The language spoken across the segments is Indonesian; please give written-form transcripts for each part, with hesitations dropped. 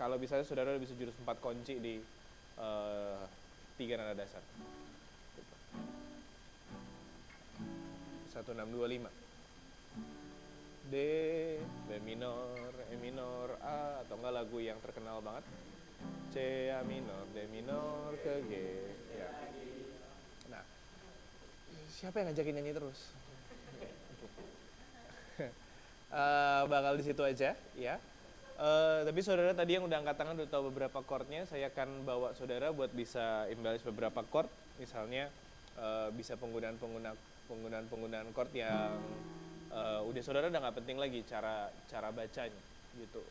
Kalau misalnya saudara bisa jurus 4 kunci di 3 nada dasar. 1625. D, B minor, E minor, A, atau enggak lagu yang terkenal banget, C, A minor, D minor, ke G. Ya. Nah, siapa yang ngajakin nyanyi terus? Bakal di situ aja, ya. Tapi saudara tadi yang udah angkat tangan udah tahu beberapa chordnya. Saya akan bawa saudara buat bisa embellish beberapa chord. Misalnya bisa penggunaan chord yang udah saudara udah nggak penting lagi cara bacanya gitu,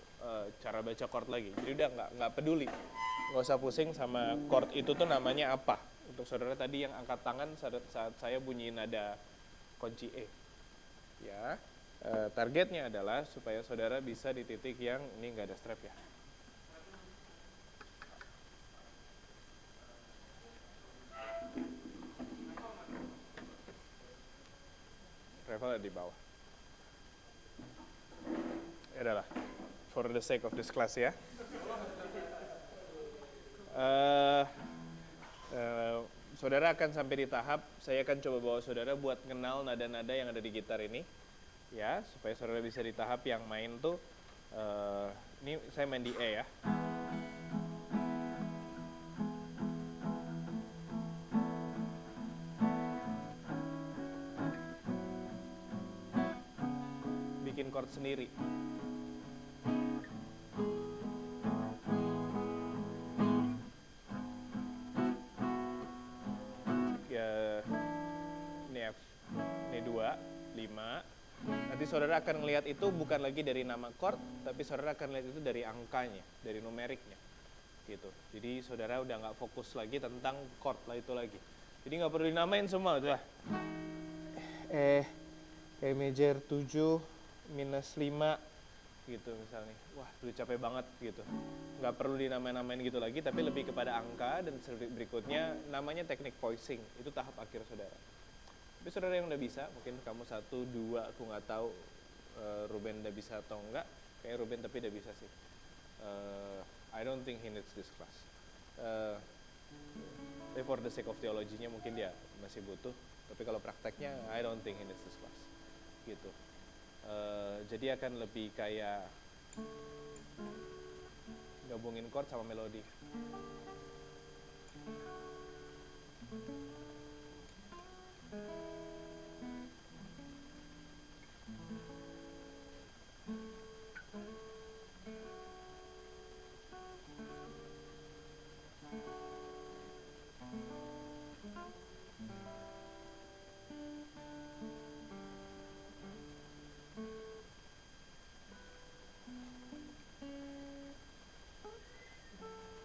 cara baca chord lagi. Jadi udah nggak peduli, nggak usah pusing sama chord itu tuh namanya apa. Untuk saudara tadi yang angkat tangan saat saya bunyiin nada kunci E, ya. Targetnya adalah supaya saudara bisa di titik yang ini nggak ada strap ya. Travel di bawah. Ya adalah for the sake of this class ya. Saudara akan sampai di tahap saya akan coba bawa saudara buat kenal nada-nada yang ada di gitar ini, ya, supaya saudara bisa di tahap yang main tuh. Ini saya main di E ya. Bikin chord sendiri. Ya, ini F, ini 2, 5. Nanti saudara akan ngelihat itu bukan lagi dari nama chord, tapi saudara akan lihat itu dari angkanya, dari numeriknya, gitu. Jadi saudara udah nggak fokus lagi tentang chord lah itu lagi. Jadi nggak perlu dinamain semua, udah. E major 7 minus 5 gitu misalnya. Wah, udah capek banget gitu. Nggak perlu dinamain-namain gitu lagi, tapi lebih kepada angka, dan berikutnya namanya teknik voicing. Itu tahap akhir saudara. Tapi saudara yang udah bisa, mungkin kamu 1, 2, aku nggak tahu Ruben udah bisa atau enggak. Kayak Ruben tapi udah bisa sih. I don't think he needs this class. Tapi for the sake of theology-nya mungkin dia masih butuh. Tapi kalau prakteknya, I don't think he needs this class. Gitu. Jadi akan lebih kayak gabungin chord sama melodi.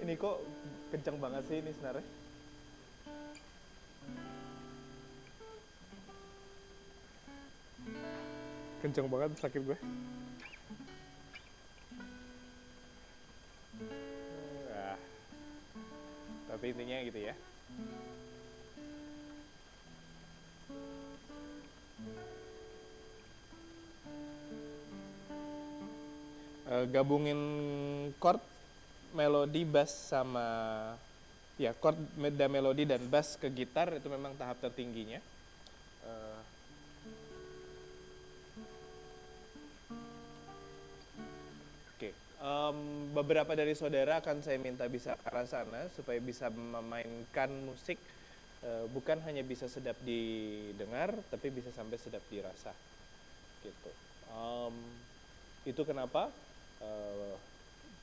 Ini kok kencang banget sih ini sebenarnya. Kencang banget, sakit gue. Tapi intinya gitu ya. Gabungin chord, melodi, bass sama ya chord, melodi dan bass ke gitar itu memang tahap tertingginya. Beberapa dari saudara akan saya minta bisa ke arah sana supaya bisa memainkan musik, bukan hanya bisa sedap didengar, tapi bisa sampai sedap dirasa, gitu. Itu kenapa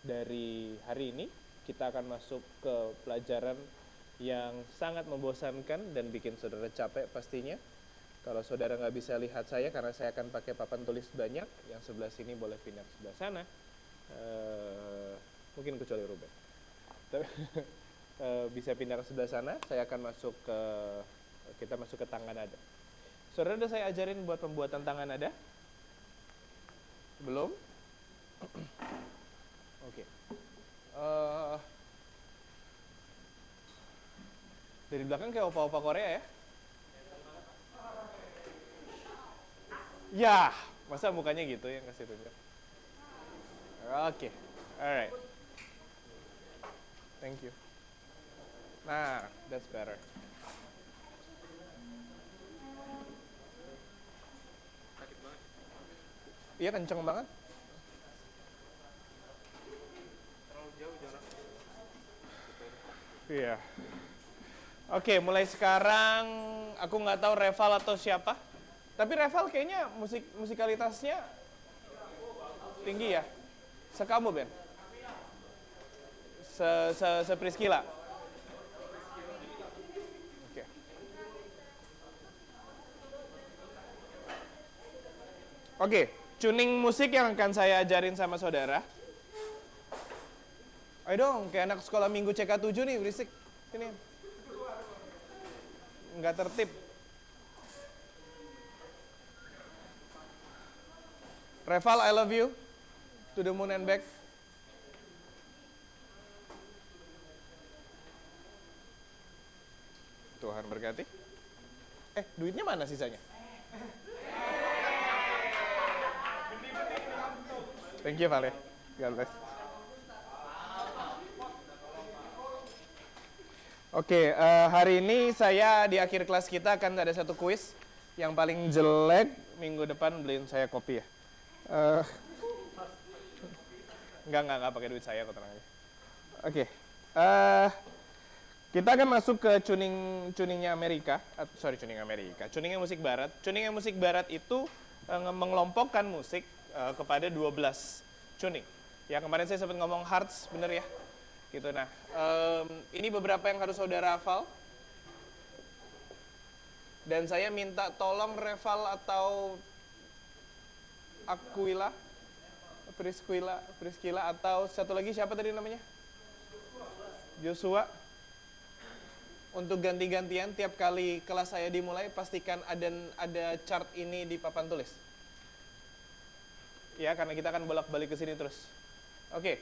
dari hari ini kita akan masuk ke pelajaran yang sangat membosankan dan bikin saudara capek pastinya. Kalau saudara nggak bisa lihat saya karena saya akan pakai papan tulis banyak, yang sebelah sini boleh pindah ke sebelah sana. Mungkin kecuali Ruben. Bisa pindah ke sebelah sana. Saya akan kita masuk ke tangan nada. Saudara udah saya ajarin buat pembuatan tangan nada? Belum? Oke. Dari belakang kayak opa-opa Korea ya? Ya, masa mukanya gitu yang kasih tunjuk? Oke, alright. Thank you. Nah, that's better. Iya, kenceng banget. Iya. Oke, mulai sekarang aku nggak tahu Reval atau siapa. Tapi Reval kayaknya musikalitasnya tinggi ya. Sekamu Ben? Se Priscilla. Oke. Oke, tuning musik yang akan saya ajarin sama saudara. Ayo dong, kayak anak sekolah minggu CK7 nih, berisik. Sini. Nggak tertib. Reval, I love you. To the moon and back. Tuhan berkati. Duitnya mana sisanya? Thank you, Vale. God bless. Oke, hari ini saya di akhir kelas kita akan ada satu kuis. Yang paling jelek minggu depan beliin saya kopi ya. Enggak pakai duit saya, kok tenang aja. Oke. Kita akan masuk ke tuningnya Amerika. Tuningnya musik barat. Tuningnya musik barat itu mengelompokkan musik kepada 12 tuning. Ya, kemarin saya sempat ngomong hearts, bener ya? Gitu. Nah, ini beberapa yang harus saudara hafal. Dan saya minta tolong Reval atau Priscilla atau satu lagi siapa tadi namanya? Joshua. Untuk ganti-gantian tiap kali kelas saya dimulai pastikan ada chart ini di papan tulis. Ya, karena kita akan bolak-balik ke sini terus. Oke.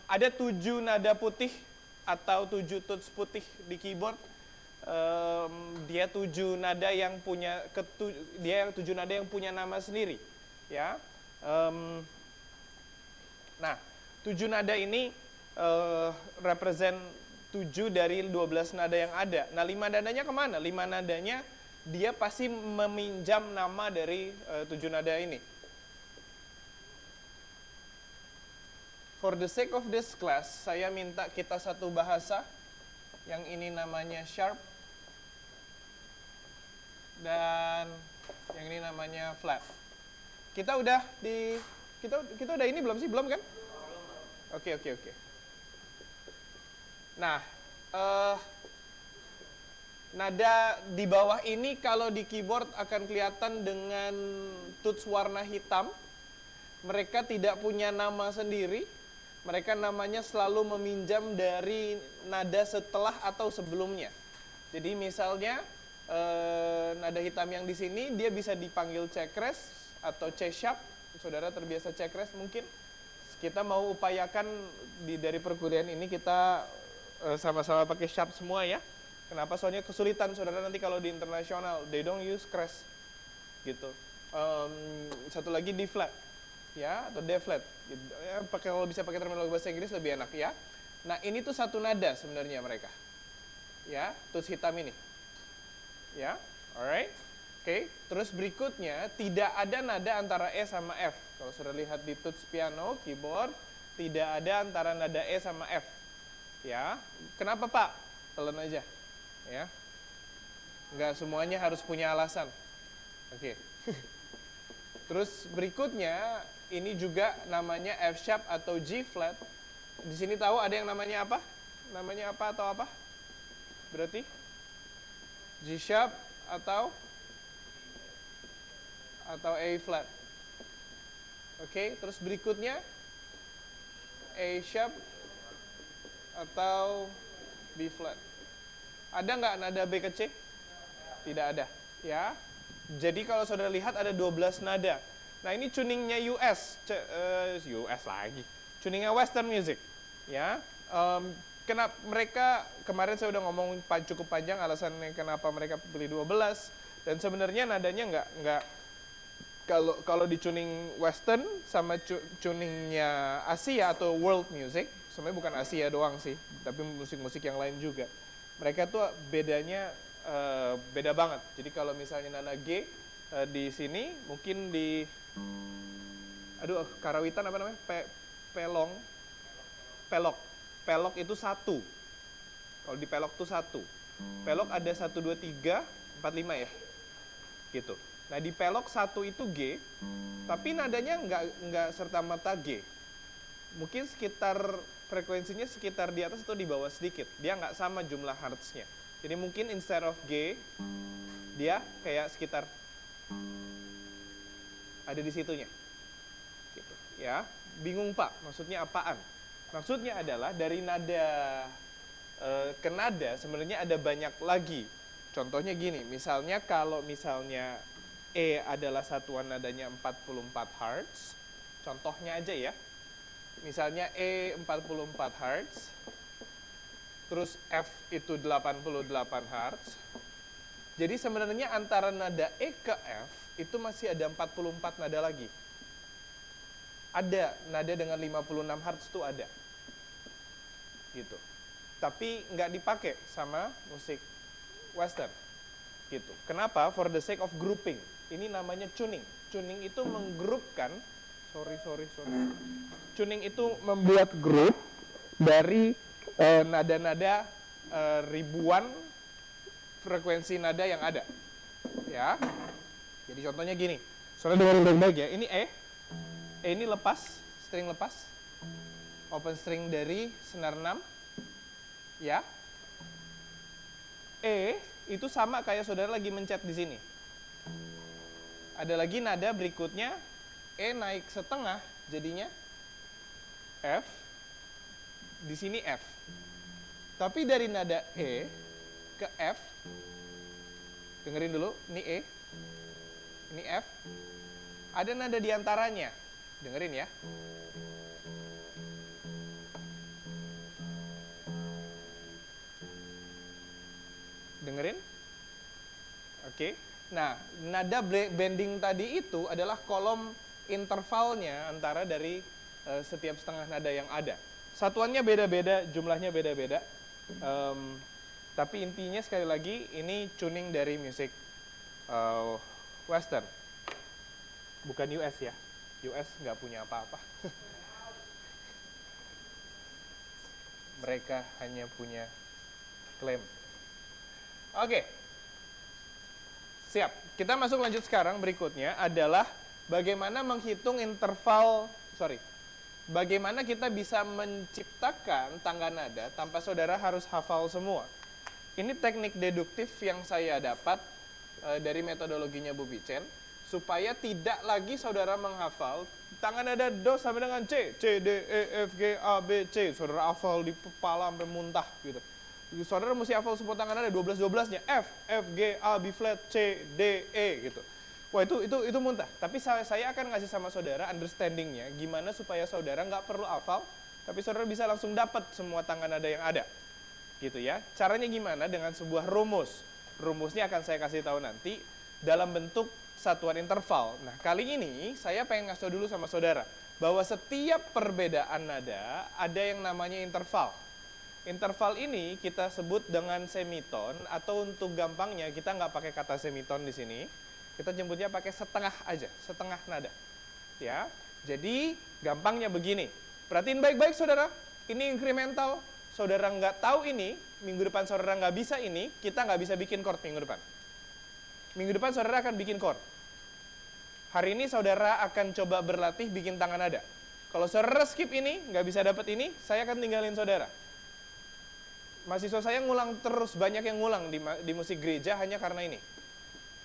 Ada 7 nada putih atau 7 tuts putih di keyboard. Dia 7 nada yang punya 7 nada yang punya nama sendiri, ya. Nah, 7 nada ini represent 7 dari 12 nada yang ada. Nah, 5 nadanya kemana? 5 nadanya dia pasti meminjam nama dari 7 nada ini. For the sake of this class, saya minta kita satu bahasa. Yang ini namanya sharp. Dan yang ini namanya flat. Kita udah ini belum sih? Belum kan? Oke. Nah, nada di bawah ini kalau di keyboard akan kelihatan dengan tuts warna hitam. Mereka tidak punya nama sendiri. Mereka namanya selalu meminjam dari nada setelah atau sebelumnya. Jadi misalnya nada hitam yang di sini dia bisa dipanggil C crash atau C sharp. Saudara terbiasa C crash mungkin. Kita mau upayakan dari perkuliahan ini kita sama-sama pakai sharp semua ya. Kenapa? Soalnya kesulitan saudara nanti kalau di internasional they don't use crash gitu. Satu lagi D flat ya atau D flat. Ya, kalau bisa pakai terminologi bahasa Inggris lebih enak ya. Nah, ini tuh satu nada sebenarnya mereka. Ya, tuts hitam ini. Ya, alright. Oke, terus berikutnya tidak ada nada antara E sama F. Kalau sudah lihat di tuts piano, keyboard, tidak ada antara nada E sama F. Ya, kenapa Pak? Telan aja. Ya, nggak semuanya harus punya alasan. Oke. Terus berikutnya ini juga namanya F sharp atau G flat. Di sini tahu ada yang namanya apa? Namanya apa atau apa? Berarti G sharp atau A flat. Oke, terus berikutnya A sharp atau B flat. Ada nggak nada B ke C? Tidak ada, ya. Jadi kalau saudara lihat ada 12 nada. Nah, ini tuningnya US lagi. Tuningnya Western music, ya. Kenapa mereka kemarin saya udah ngomong cukup panjang alasannya kenapa mereka pilih 12 dan sebenarnya nadanya kalau di tuning Western sama tuningnya Asia atau world music, sebenarnya bukan Asia doang sih, tapi musik-musik yang lain juga. Mereka tuh bedanya beda banget. Jadi kalau misalnya nada G di sini, mungkin di, aduh, karawitan apa namanya? Pelok itu satu. Kalau di pelok tuh satu. Pelok ada 1, 2, 3, 4, 5 ya. Gitu. Nah di pelok satu itu G, tapi nadanya nggak serta merta G. Mungkin sekitar frekuensinya sekitar di atas atau di bawah sedikit. Dia nggak sama jumlah hertznya. Jadi mungkin instead of G, dia kayak sekitar ada di situnya. Gitu. Ya, bingung Pak, maksudnya apaan? Maksudnya adalah dari nada ke nada sebenarnya ada banyak lagi. Contohnya gini, misalnya kalau misalnya E adalah satuan nadanya 44 Hz, contohnya aja ya. Misalnya E 44 Hz, terus F itu 88 Hz. Jadi sebenarnya antara nada E ke F itu masih ada 44 nada lagi. Ada nada dengan 56 Hz itu ada. Gitu. Tapi nggak dipakai sama musik Western. Gitu. Kenapa? For the sake of grouping. Ini namanya tuning. Tuning itu menggrupkan, tuning itu membuat grup dari nada-nada ribuan frekuensi nada yang ada. Ya. Jadi contohnya gini. Saudara dengerin baik-baik ya. Ini E. E ini lepas, string lepas. Open string dari senar 6. Ya. E itu sama kayak saudara lagi mencet di sini. Ada lagi nada berikutnya, E naik setengah, jadinya F. Di sini F. Tapi dari nada E ke F, dengerin dulu, ini E, ini F. Ada nada di antaranya, dengerin ya. Dengerin? Oke. Nah, nada bending tadi itu adalah kolom intervalnya antara dari setiap setengah nada yang ada. Satuannya beda-beda, jumlahnya beda-beda. Tapi intinya sekali lagi, ini tuning dari musik Western. Bukan US ya. US nggak punya apa-apa. Mereka hanya punya klaim. Oke. Siap, kita masuk lanjut sekarang. Berikutnya adalah bagaimana menghitung interval, bagaimana kita bisa menciptakan tangga nada tanpa saudara harus hafal semua. Ini teknik deduktif yang saya dapat dari metodologinya Bu Bicen, supaya tidak lagi saudara menghafal tangga nada do sampai dengan C, C, D, E, F, G, A, B, C. Saudara hafal di kepala sampai muntah gitu. Saudara mesti hafal semua tangan ada 12-12-nya. F, G, A, B flat, C, D, E gitu. Wah itu muntah. Tapi saya akan ngasih sama saudara understandingnya gimana supaya saudara nggak perlu hafal, tapi saudara bisa langsung dapat semua tangan nada yang ada. Gitu ya. Caranya gimana? Dengan sebuah rumus. Rumusnya akan saya kasih tahu nanti dalam bentuk satuan interval. Nah kali ini saya pengen ngasih tahu dulu sama saudara bahwa setiap perbedaan nada ada yang namanya interval. Interval ini kita sebut dengan semiton, atau untuk gampangnya kita nggak pakai kata semiton di sini, kita nyebutnya pakai setengah aja, setengah nada. Ya, jadi gampangnya begini. Perhatiin baik-baik saudara, ini incremental. Saudara nggak tahu ini, minggu depan saudara nggak bisa ini, kita nggak bisa bikin chord minggu depan. Minggu depan saudara akan bikin chord. Hari ini saudara akan coba berlatih bikin tangan nada. Kalau saudara skip ini, nggak bisa dapat ini, saya akan tinggalin saudara. Mahasiswa saya ngulang terus, banyak yang ngulang di musik gereja hanya karena ini.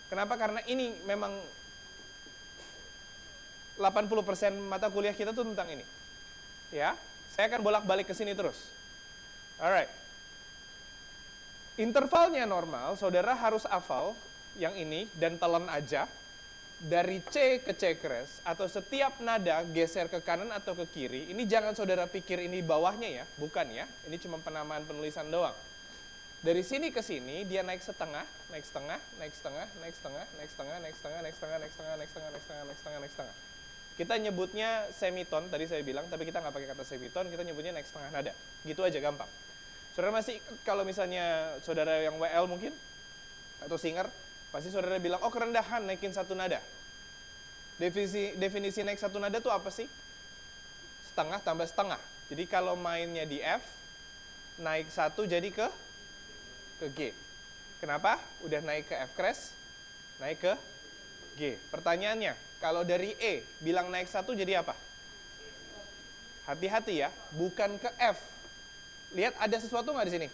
Kenapa? Karena ini memang 80% mata kuliah kita tuh tentang ini. Ya, saya akan bolak-balik ke sini terus. Alright. Intervalnya normal, saudara harus hafal yang ini dan telan aja. Dari C ke C crash, atau setiap nada geser ke kanan atau ke kiri, ini jangan saudara pikir ini bawahnya ya, bukan ya, ini cuma penamaan penulisan doang. Dari sini ke sini dia naik setengah, naik setengah, naik setengah, naik setengah, naik setengah, naik setengah, naik setengah, naik setengah, naik setengah, naik setengah, naik setengah, naik setengah. Kita nyebutnya semiton, tadi saya bilang, tapi kita nggak pakai kata semiton, kita nyebutnya naik setengah nada. Gitu aja, gampang. Saudara masih, kalau misalnya saudara yang WL mungkin, atau singer, pasti saudara bilang, oh kerendahan naikin satu nada. Definisi naik satu nada tuh apa sih? Setengah tambah setengah. Jadi kalau mainnya di F, naik satu jadi ke G. Kenapa? Udah naik ke F crash, naik ke G. Pertanyaannya, kalau dari E bilang naik satu jadi apa? Hati-hati ya, bukan ke F. Lihat ada sesuatu nggak di sini?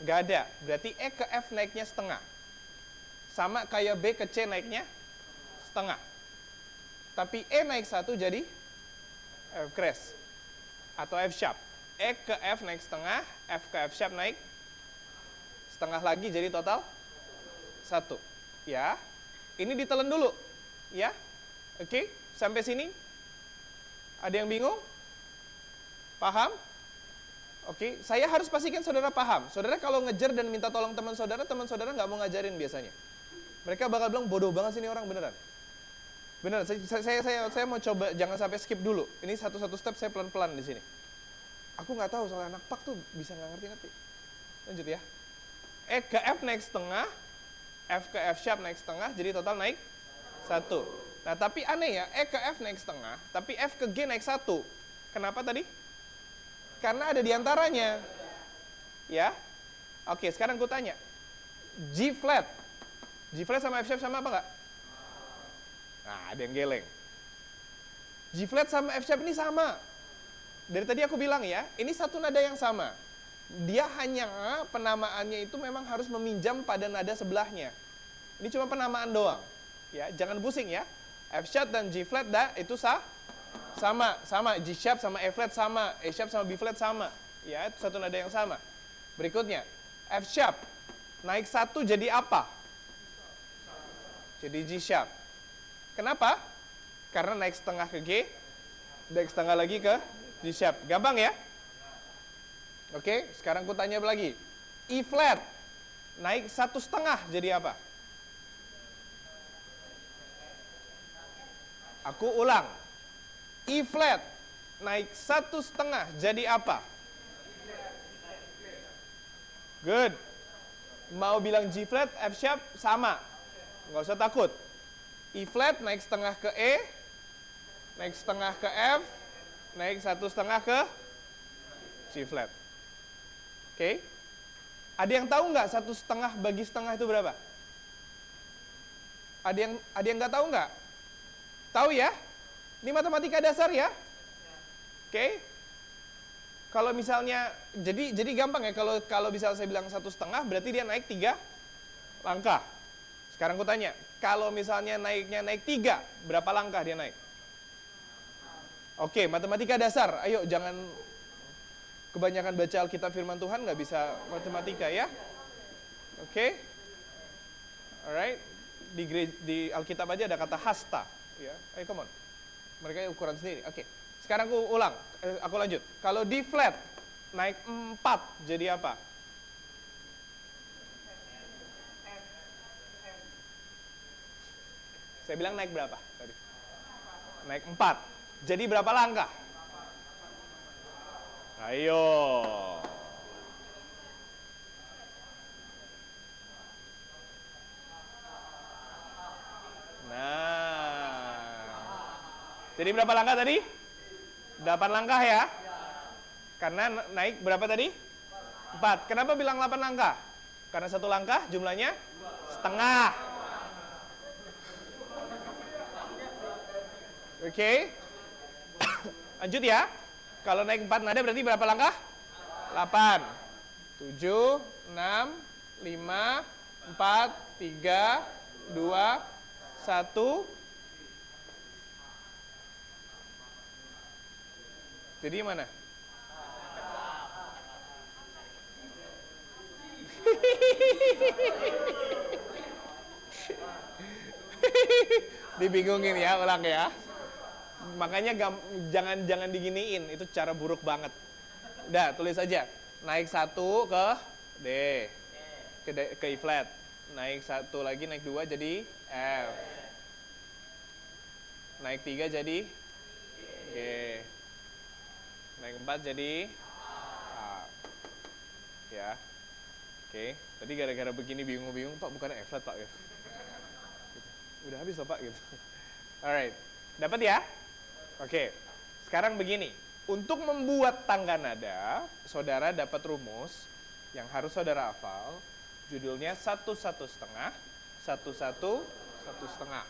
Nggak ada. Berarti E ke F naiknya setengah. Sama kayak B ke C naiknya setengah. Tapi E naik satu jadi F crash atau F sharp. E ke F naik setengah, F ke F sharp naik setengah lagi jadi total 1. Ya. Ini ditelan dulu. Ya. Oke, sampai sini ada yang bingung? Paham? Oke, saya harus pastikan saudara paham. Saudara kalau ngejar dan minta tolong teman saudara nggak mau ngajarin biasanya. Mereka bakal bilang bodoh banget sih ini orang, beneran. Beneran, saya mau coba jangan sampai skip dulu. Ini satu-satu step saya pelan-pelan di sini. Aku nggak tahu soal anak pak tuh bisa nggak ngerti-ngerti. Lanjut ya. E ke F naik setengah, F ke F sharp naik setengah, jadi total naik 1. Nah tapi aneh ya, E ke F naik setengah, tapi F ke G naik 1. Kenapa tadi? Karena ada di antaranya. Ya. Oke, sekarang gue tanya. G flat. G flat sama F sharp sama apa nggak? Nah, ada yang geleng. G flat sama F sharp ini sama. Dari tadi aku bilang ya, ini satu nada yang sama. Dia hanya penamaannya itu memang harus meminjam pada nada sebelahnya. Ini cuma penamaan doang. Ya, jangan pusing ya. F sharp dan G flat itu sama. G sharp sama E flat sama, E sharp sama B flat sama. Ya, itu satu nada yang sama. Berikutnya, F sharp naik 1 jadi apa? Jadi G sharp. Kenapa? Karena naik setengah ke G, naik setengah lagi ke G sharp. Gampang ya? Oke, sekarang aku tanya lagi. E flat naik 1/2 jadi apa? Aku ulang. E flat naik 1/2 jadi apa? Good. Mau bilang G flat, F sharp sama. Nggak usah takut. E flat naik setengah ke E, naik setengah ke F, naik 1/2 ke G flat. Oke. Ada yang tahu nggak 1/2 bagi setengah itu berapa? Ada yang nggak tahu nggak? Tahu ya? Ini matematika dasar ya? Oke. Kalau misalnya jadi gampang ya, kalau misalnya saya bilang 1/2 berarti dia naik 3 langkah. Sekarang aku tanya, kalau misalnya naiknya naik 3, berapa langkah dia naik? Oke, matematika dasar. Ayo jangan kebanyakan baca Alkitab firman Tuhan nggak bisa matematika ya. Oke. Alright. Di Alkitab aja ada kata hasta. Ya. Ayo come on. Mereka ukuran sendiri. Oke. Sekarang aku ulang. Aku lanjut. Kalau D flat naik 4 jadi apa? Saya bilang naik berapa tadi? Naik 4. Jadi berapa langkah? Ayo. Nah. Jadi berapa langkah tadi? 8 langkah ya? Karena naik berapa tadi? 4. Kenapa bilang 8 langkah? Karena satu langkah jumlahnya setengah. Oke. Lanjut ya. Kalau naik 4 nada berarti berapa langkah? 8. 7, 6, 5, 4, 3, 2, 1. Jadi mana? Dibingungin ya, ulang ya. Makanya jangan diginiin, itu cara buruk banget. Udah, tulis aja. Naik 1 ke D. ke E flat. Naik satu lagi, naik dua jadi F. Naik tiga jadi G. Naik empat jadi A. Ya. Oke. Tadi gara-gara begini bingung-bingung, Pak bukan F flat Pak. Gitu. Udah habis loh Pak gitu. Alright. Dapat ya? Oke. Sekarang begini. Untuk membuat tangga nada, saudara dapat rumus yang harus saudara hafal. Judulnya 1 1 setengah, 1 1 1 setengah.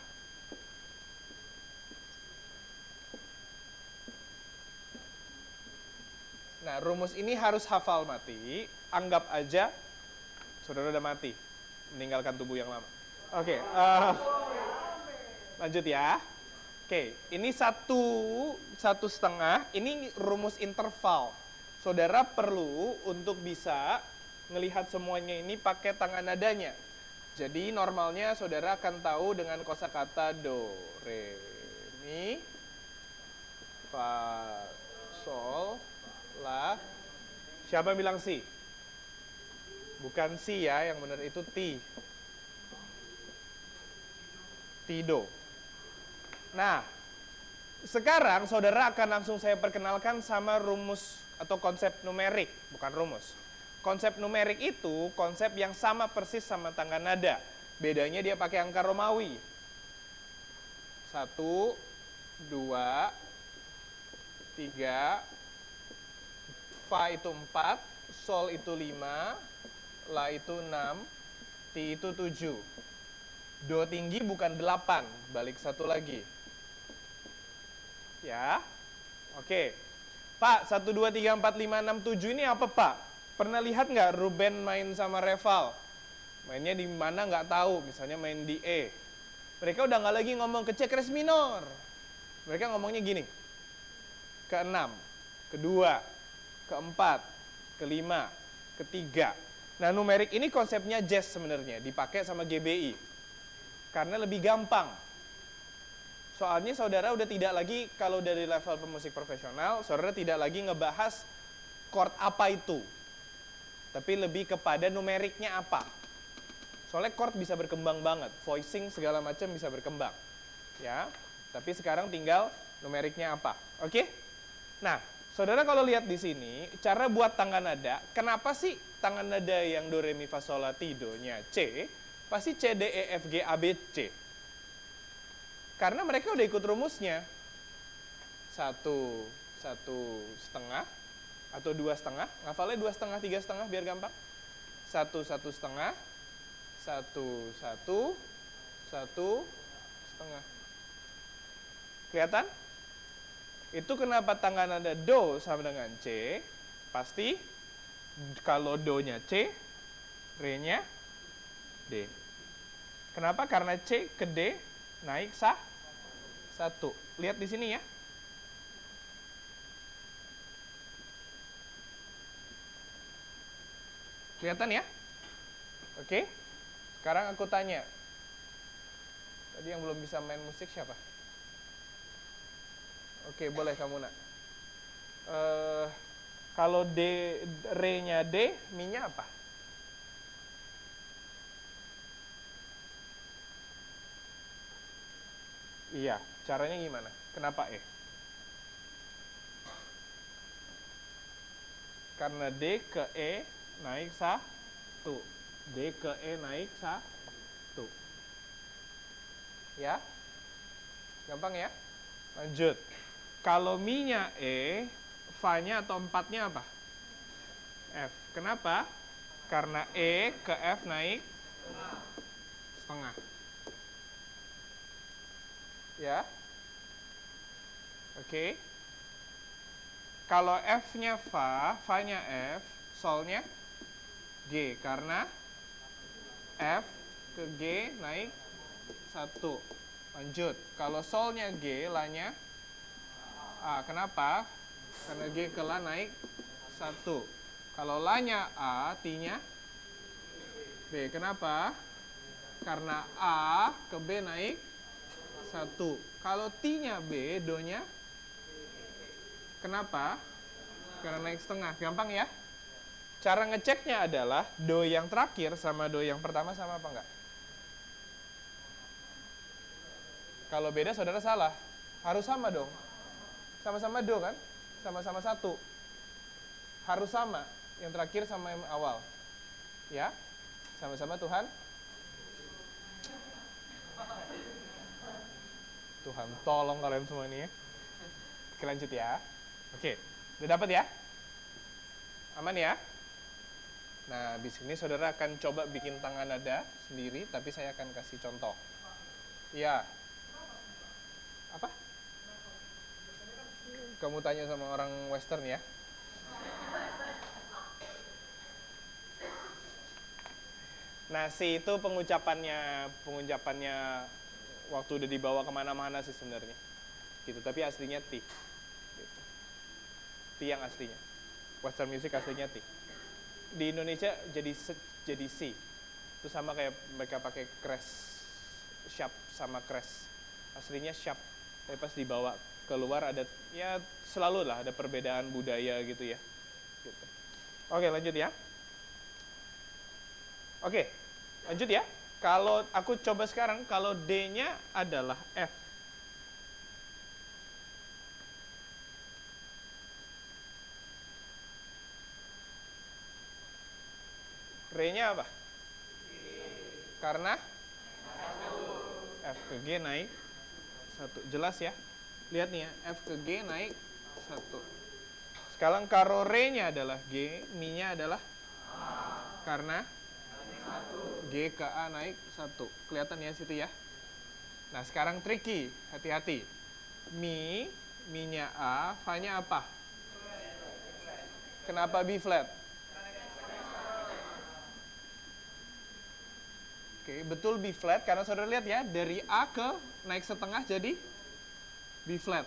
Nah, rumus ini harus hafal mati. Anggap aja saudara udah mati, meninggalkan tubuh yang lama. Oke, lanjut ya. Oke, ini 1 setengah. Ini rumus interval. Saudara perlu untuk bisa ngelihat semuanya ini pakai tangan nadanya. Jadi normalnya saudara akan tahu dengan kosakata do, re, mi, fa, sol, la. Siapa bilang si? Bukan si ya, yang benar itu ti. Tido. Nah, sekarang saudara akan langsung saya perkenalkan sama rumus atau konsep numerik, bukan rumus. Konsep numerik itu konsep yang sama persis sama tangga nada. Bedanya dia pakai angka Romawi. 1, 2, 3, fa itu 4, sol itu 5, la itu 6, ti itu 7. Do tinggi bukan 8, balik satu lagi. Ya, oke. Pak, 1, 2, 3, 4, 5, 6, 7 ini apa Pak? Pernah lihat nggak Ruben main sama Reval? Mainnya di mana nggak tahu, misalnya main di E. Mereka udah nggak lagi ngomong ke C kres minor. Mereka ngomongnya gini. Ke-6, ke-2, ke-4, ke-5, ke-3. Nah, numerik ini konsepnya jazz sebenarnya, dipakai sama GBI. Karena lebih gampang. Soalnya saudara udah tidak lagi, kalau dari level pemusik profesional, saudara tidak lagi ngebahas chord apa itu. Tapi lebih kepada numeriknya apa. Soalnya chord bisa berkembang banget, voicing segala macam bisa berkembang. Ya, tapi sekarang tinggal numeriknya apa. Oke? Nah, saudara kalau lihat di sini, cara buat tangga nada, kenapa sih tangan nada yang do, re, mi, fa, sol, la, ti, do-nya C, pasti C, D, E, F, G, A, B, C. Karena mereka udah ikut rumusnya. 1 setengah, atau 2 setengah. Ngafalnya 2 setengah, 3 setengah biar gampang. 1 setengah, 1 setengah. Kelihatan? Itu kenapa tangan nada do sama dengan C. Pasti kalau do-nya C, re-nya D. Kenapa? Karena C ke D naik 1. Lihat di sini ya. Kelihatan ya? Oke. Sekarang aku tanya. Tadi yang belum bisa main musik siapa? Oke, boleh kamu nak. Kalau D, re-nya D, mi-nya apa? Iya, caranya gimana? Kenapa E? Karena D ke E naik 1. D ke E naik 1. Ya? Gampang ya? Lanjut. Kalau mi-nya E, fa-nya atau 4-nya apa? F. Kenapa? Karena E ke F naik setengah. Ya. Oke. Kalau F-nya fa, fa-nya F, sol-nya G. Karena F ke G naik 1. Lanjut. Kalau sol-nya G, la-nya A. Kenapa? Karena G ke la naik 1. Kalau la-nya A, ti-nya B. Kenapa? Karena A ke B naik 1. Kalau ti-nya B, do-nya kenapa? Karena naik setengah. Gampang ya? Cara ngeceknya adalah do yang terakhir sama do yang pertama sama apa enggak? Kalau beda saudara salah. Harus sama dong. Sama-sama do kan? Sama-sama satu. Harus sama. Yang terakhir sama yang awal. Ya? Sama-sama Tuhan. Tuhan tolong kalian semua ini ya. Oke, lanjut ya. Oke, udah dapat ya? Aman ya? Nah, di sini saudara akan coba bikin tangan nada sendiri, tapi saya akan kasih contoh. Ya. Apa? Kamu tanya sama orang Western ya. Nah, si itu pengucapannya waktu udah dibawa kemana-mana sih sebenarnya. Gitu, tapi aslinya T. Gitu. T yang aslinya. Western music aslinya T. Di Indonesia jadi C. Itu sama kayak mereka pakai crash, sharp sama crash. Aslinya sharp. Tapi pas dibawa keluar ada, ya selalu lah ada perbedaan budaya gitu ya. Gitu. Oke, lanjut ya. Oke, lanjut ya. Kalau aku coba sekarang, kalau D-nya adalah F. Re-nya apa? Karena F ke G naik 1. Jelas ya? Lihat nih ya, F ke G naik 1. Sekarang kalau Re-nya adalah G, Mi-nya adalah karena G ke A naik 1. Kelihatan ya situ ya? Nah sekarang tricky, hati-hati. Mi-nya A, Fa-nya apa? Kenapa B flat? Oke, betul B flat karena saudara lihat ya, dari A ke naik setengah jadi B flat.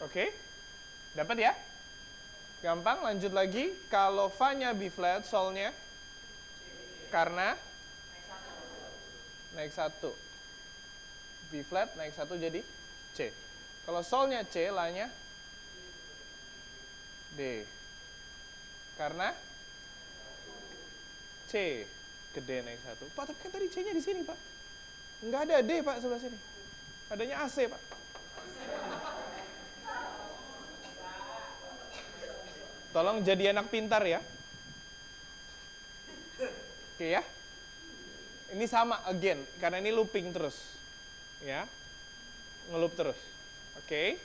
Oke, dapat ya? Gampang, lanjut lagi. Kalau Fa-nya B flat, Sol-nya karena naik 1. B flat naik 1 jadi C. Kalau Sol-nya C, La-nya D. Karena C gede naik 1. Pak, tapi kan tadi C-nya di sini, Pak. Enggak ada D, Pak, sebelah sini. Adanya AC, Pak. Tolong jadi anak pintar ya. Oke ya. Ini sama again karena ini looping terus. Ya. Ngeloop terus. Oke.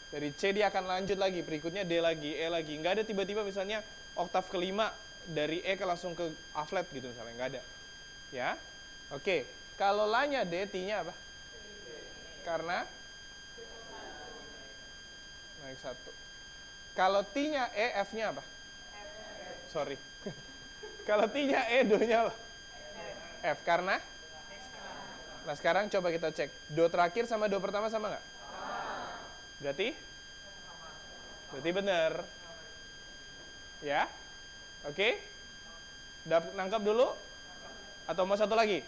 Dari C dia akan lanjut lagi, berikutnya D lagi, E lagi. Enggak ada tiba-tiba misalnya oktav kelima dari E ke langsung ke A flat gitu misalnya, enggak ada. Ya. Oke. Kalau La-nya D, T-nya apa? Karena naik 1. Kalau T-nya E, F-nya apa? Sorry. Kalau T-nya E, Do-nya apa? F. Karena? Nah, sekarang coba kita cek. Do terakhir sama Do pertama sama nggak? Berarti? Berarti benar. Ya? Oke? Udah nangkap dulu? Atau mau satu lagi?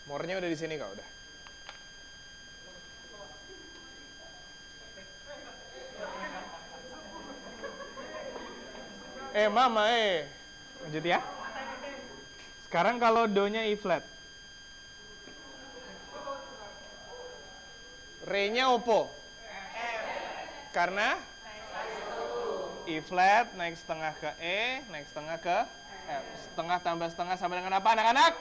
More-nya udah di sini kok, udah. Mama, lanjut ya. Sekarang kalau Do-nya E flat. Re-nya opo? Karena E flat naik setengah ke E, naik setengah ke F. Setengah tambah setengah sama dengan apa, anak-anak?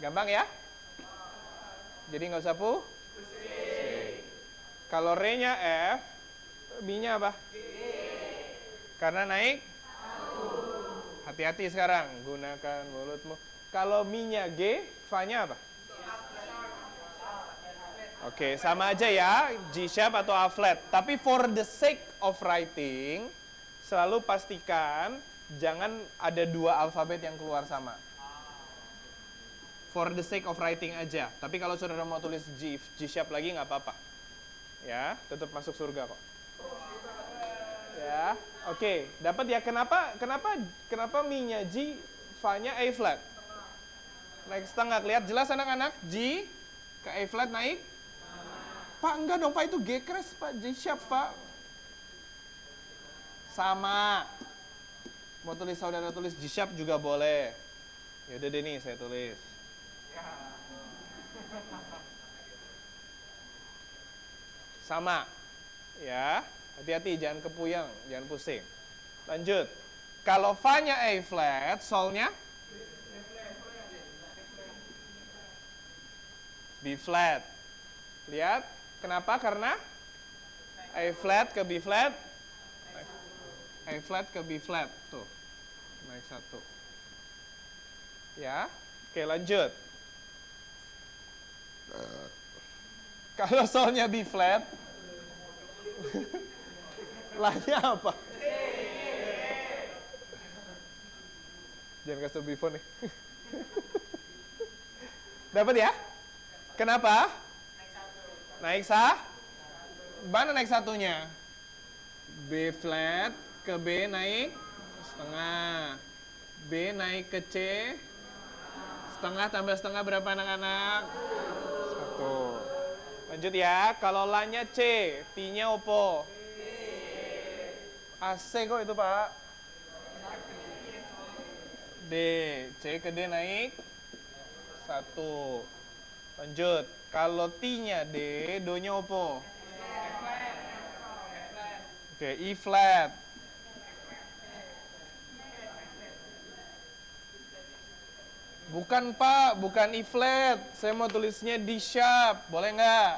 Gampang ya? Jadi nggak usah pusing. Kalau Re-nya F, Mi-nya apa? Karena naik? Hati-hati sekarang, gunakan mulutmu. Kalau Mi-nya G, Fa-nya apa? Oke, sama aja ya, G sharp atau A flat. Tapi for the sake of writing, selalu pastikan jangan ada dua alfabet yang keluar sama. For the sake of writing aja. Tapi kalau saudara mau tulis G sharp lagi nggak apa-apa. Ya, tetap masuk surga kok. Ya, oke. Dapat ya? Kenapa Mi-nya G, Fa-nya A flat? Naik setengah. Lihat jelas anak-anak? G ke A flat naik? Pak, enggak dong, Pak. Itu G crash, Pak. G sharp, Pak. Sama. Mau tulis saudara tulis G sharp juga boleh. Yaudah deh nih, saya tulis. Sama. Ya, hati-hati jangan kepuyang, jangan pusing. Lanjut. Kalau Fa-nya A flat, Sol-nya B flat. Lihat, kenapa? Karena A flat ke B flat. A flat ke B flat. Tuh, naik satu. Ya, oke lanjut. Kalau Sol-nya B flat, La-nya apa? Jangan kasih bifon nih. Dapat ya? Kenapa? Naik sah? Mana naik satunya? B flat ke B naik setengah. B naik ke C. Setengah tambah setengah berapa anak-anak? 1. Lanjut ya. Kalau La-nya C, T-nya opo? AC kok itu, Pak. D. C ke D naik 1. Lanjut. Kalau T-nya D, Do-nya opo? Oke, E flat. Bukan, Pak. Bukan E flat. Saya mau tulisnya D sharp. Boleh nggak?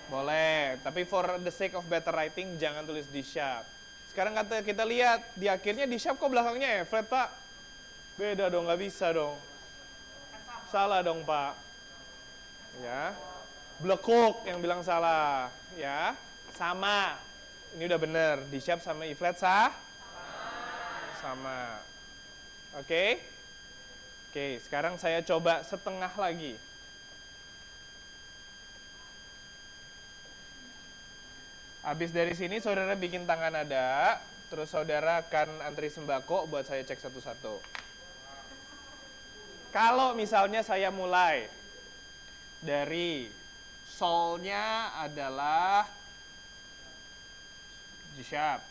Boleh. Tapi for the sake of better writing, jangan tulis D sharp. Sekarang kita lihat. Di akhirnya D sharp kok belakangnya E flat, Pak? Beda dong, nggak bisa dong. Salah dong, Pak. Ya. Blekuk yang bilang salah. Ya. Sama. Ini udah bener. D sharp sama E flat sah? Sama. Oke? Oke, sekarang saya coba setengah lagi. Habis dari sini saudara bikin tangan nada, terus saudara akan antri sembako buat saya cek satu-satu. Kalau misalnya saya mulai dari Sol-nya adalah G sharp.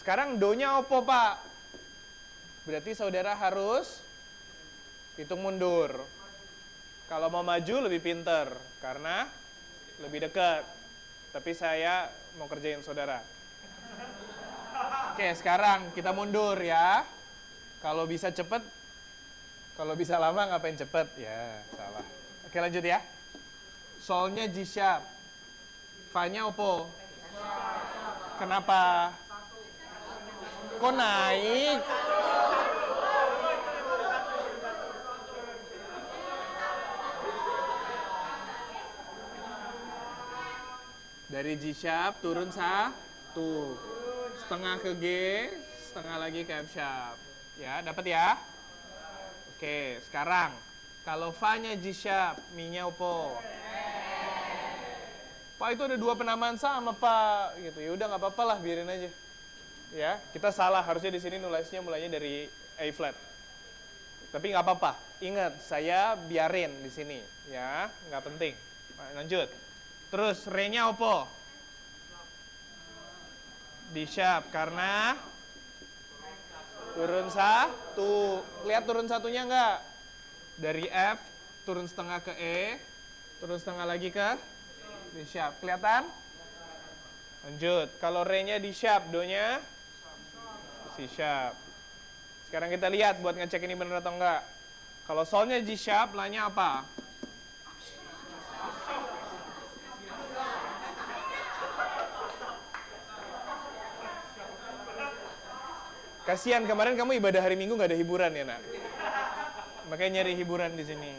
Sekarang Do-nya opo, Pak? Berarti saudara harus hitung mundur. Kalau mau maju lebih pinter, karena lebih dekat. Tapi saya mau kerjain saudara. Oke, sekarang kita mundur ya. Kalau bisa cepet, kalau bisa lama ngapain cepet? Ya, salah. Oke, lanjut ya. Sol-nya G sharp. Fa-nya opo? Kenapa? Kok naik? Dari G sharp turun satu, setengah ke G, setengah lagi ke F sharp. Ya, dapat ya? Oke, sekarang kalau Fa-nya G sharp, Mi-nya opo? Pak, itu ada dua penamaan sama, Pak. Gitu. Ya udah nggak apa-apa lah, biarin aja. Ya, kita salah. Harusnya di sini nulisnya mulainya dari A flat. Tapi nggak apa-apa. Ingat, saya biarin di sini. Ya, nggak penting. Lanjut. Terus Re-nya opo? D sharp karena turun satu. Lihat turun satunya enggak? Dari F turun setengah ke E, turun setengah lagi ke D sharp. Kelihatan? Lanjut. Kalau Re-nya D sharp, Do-nya C sharp. Sekarang kita lihat buat ngecek ini benar atau enggak. Kalau Sol-nya G sharp, La-nya apa? Kasihan kemarin kamu ibadah hari Minggu nggak ada hiburan ya, Nak? Makanya nyari hiburan di sini.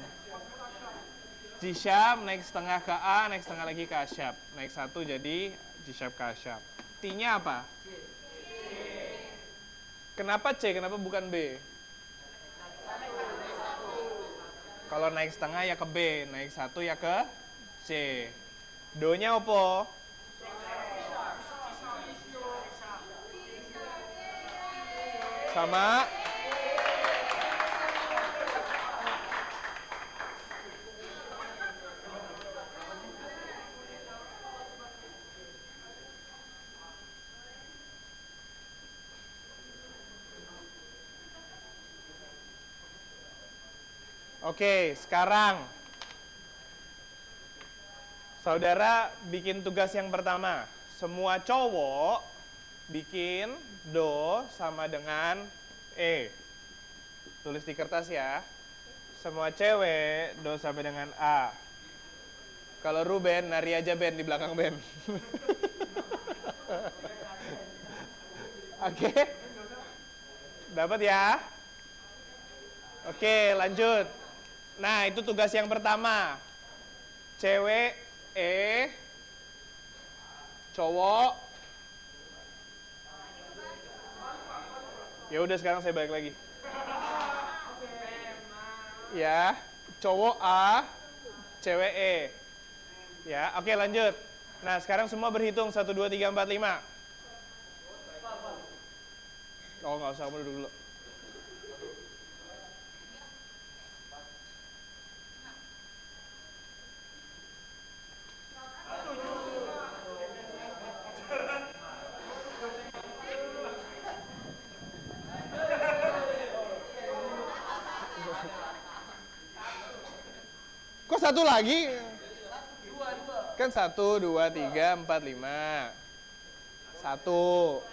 G sharp naik setengah ke A, naik setengah lagi ke A sharp. Naik satu jadi G sharp ke A sharp. T-nya apa? Kenapa C? Kenapa bukan B? Kalau naik setengah ya ke B, naik satu ya ke C. Do-nya apa? Sama. Oke, sekarang saudara bikin tugas yang pertama. Semua cowok bikin do sama dengan E. Tulis di kertas ya. Semua cewek do sama dengan A. Kalau Ruben, nari aja Ben di belakang Ben. Oke? Dapat ya? Oke, lanjut. Nah, itu tugas yang pertama. Cewek E, cowok. Ya udah sekarang saya balik lagi. Ya, cowok A, cewek E. Ya, oke lanjut. Nah, sekarang semua berhitung 1 2 3 4 5. Oh, nggak usah, kamu duduk dulu. Kok satu lagi? Kan 1 2 3 4 5. 1.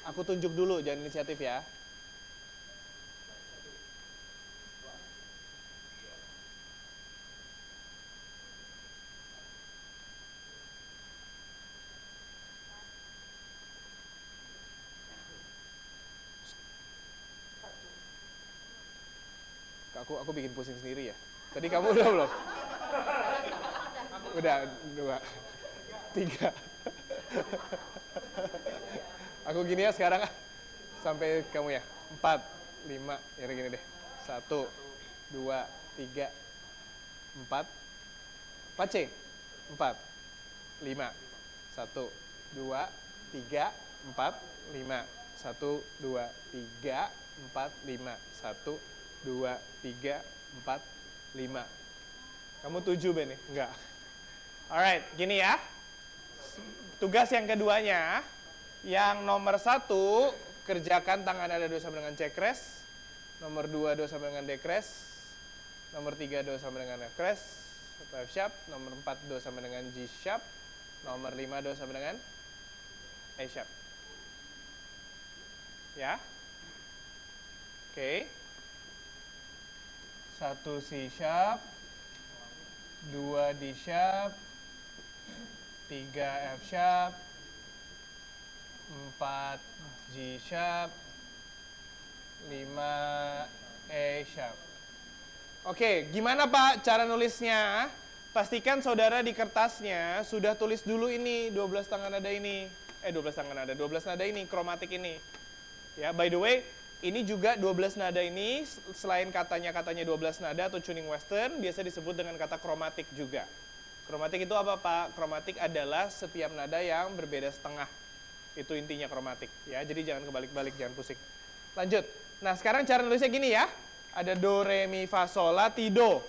Aku tunjuk dulu, jangan inisiatif ya. Aku bikin pusing sendiri ya. Tadi kamu udah belum? Udah, 2 3. Aku gini ya sekarang sampai kamu ya. 4 5, ya gini deh. 1 2 3 4. 4 C. 4 5 1 2 3 4 5 1 2 3 4 5 1 2 3 4 5. Kamu 7 Ben nih? Enggak. Alright, gini ya. Tugas yang keduanya, yang nomor 1 kerjakan tangan nada do sama dengan C crash. Nomor 2 do sama dengan D crash. Nomor 3 do sama dengan F crash atau F sharp. Nomor 4 do sama dengan G sharp. Nomor 5 do sama dengan A sharp. Ya. Oke. 1 C sharp, 2 D sharp, 3 F sharp, 4 G sharp, 5 E sharp. Oke, gimana Pak cara nulisnya? Pastikan saudara di kertasnya sudah tulis dulu ini 12 tangan nada ini. 12 tangan nada, 12 nada ini, kromatik ini. Ya, by the way, ini juga 12 nada ini selain katanya 12 nada atau tuning western, biasa disebut dengan kata kromatik juga. Kromatik itu apa Pak? Kromatik adalah setiap nada yang berbeda setengah. Itu intinya kromatik ya. Jadi jangan kebalik-balik, jangan pusing. Lanjut. Nah, sekarang cara nulisnya gini ya. Ada do, re, mi, fa, sol, la, ti, do.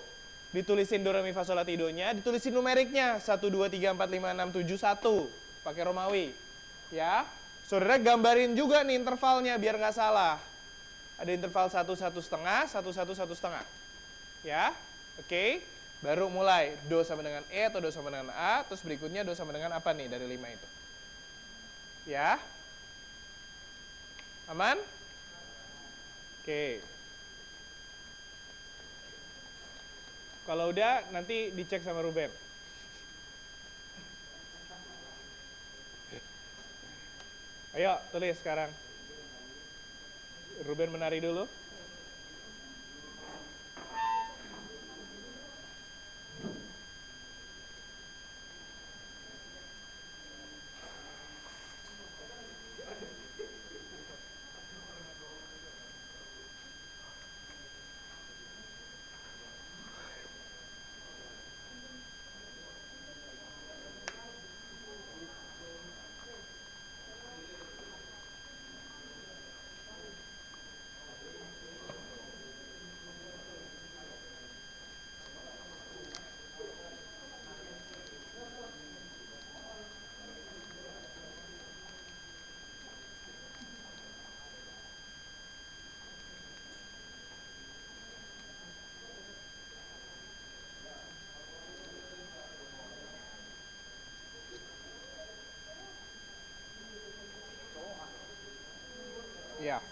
Ditulisin do, re, mi, fa, sol, la, ti, do-nya, ditulisin numeriknya 1 2 3 4 5 6 7 1 pakai Romawi. Ya. Saudara gambarin juga nih intervalnya biar nggak salah. Ada interval 1 1 setengah, 1 1 1 setengah. Ya. Oke. Baru mulai do sama dengan E atau do sama dengan A, terus berikutnya do sama dengan apa nih dari 5 itu. Ya. Aman? Oke. Kalau udah nanti dicek sama Ruben. Ayo tulis sekarang. Ruben menari dulu. Ya.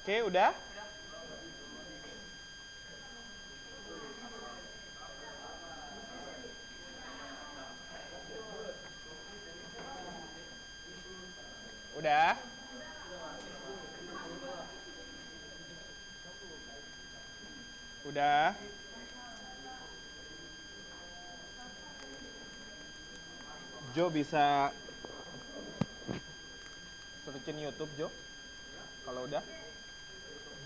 Oke, udah? Udah? Udah? Jo bisa searchin YouTube, Jo. Kalau udah,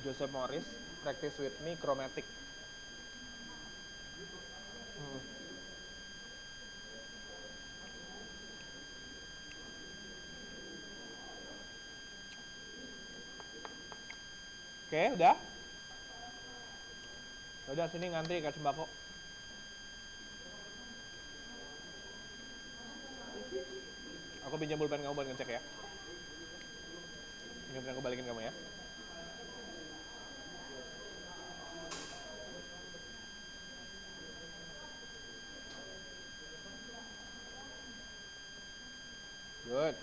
Joseph Morris, Practice with Me, Chromatic. Oke, udah? Udah, sini ngantri kasih sembako. Aku pinjam pulpen kamu buat ngecek ya. Ini aku balikin kamu ya. Good.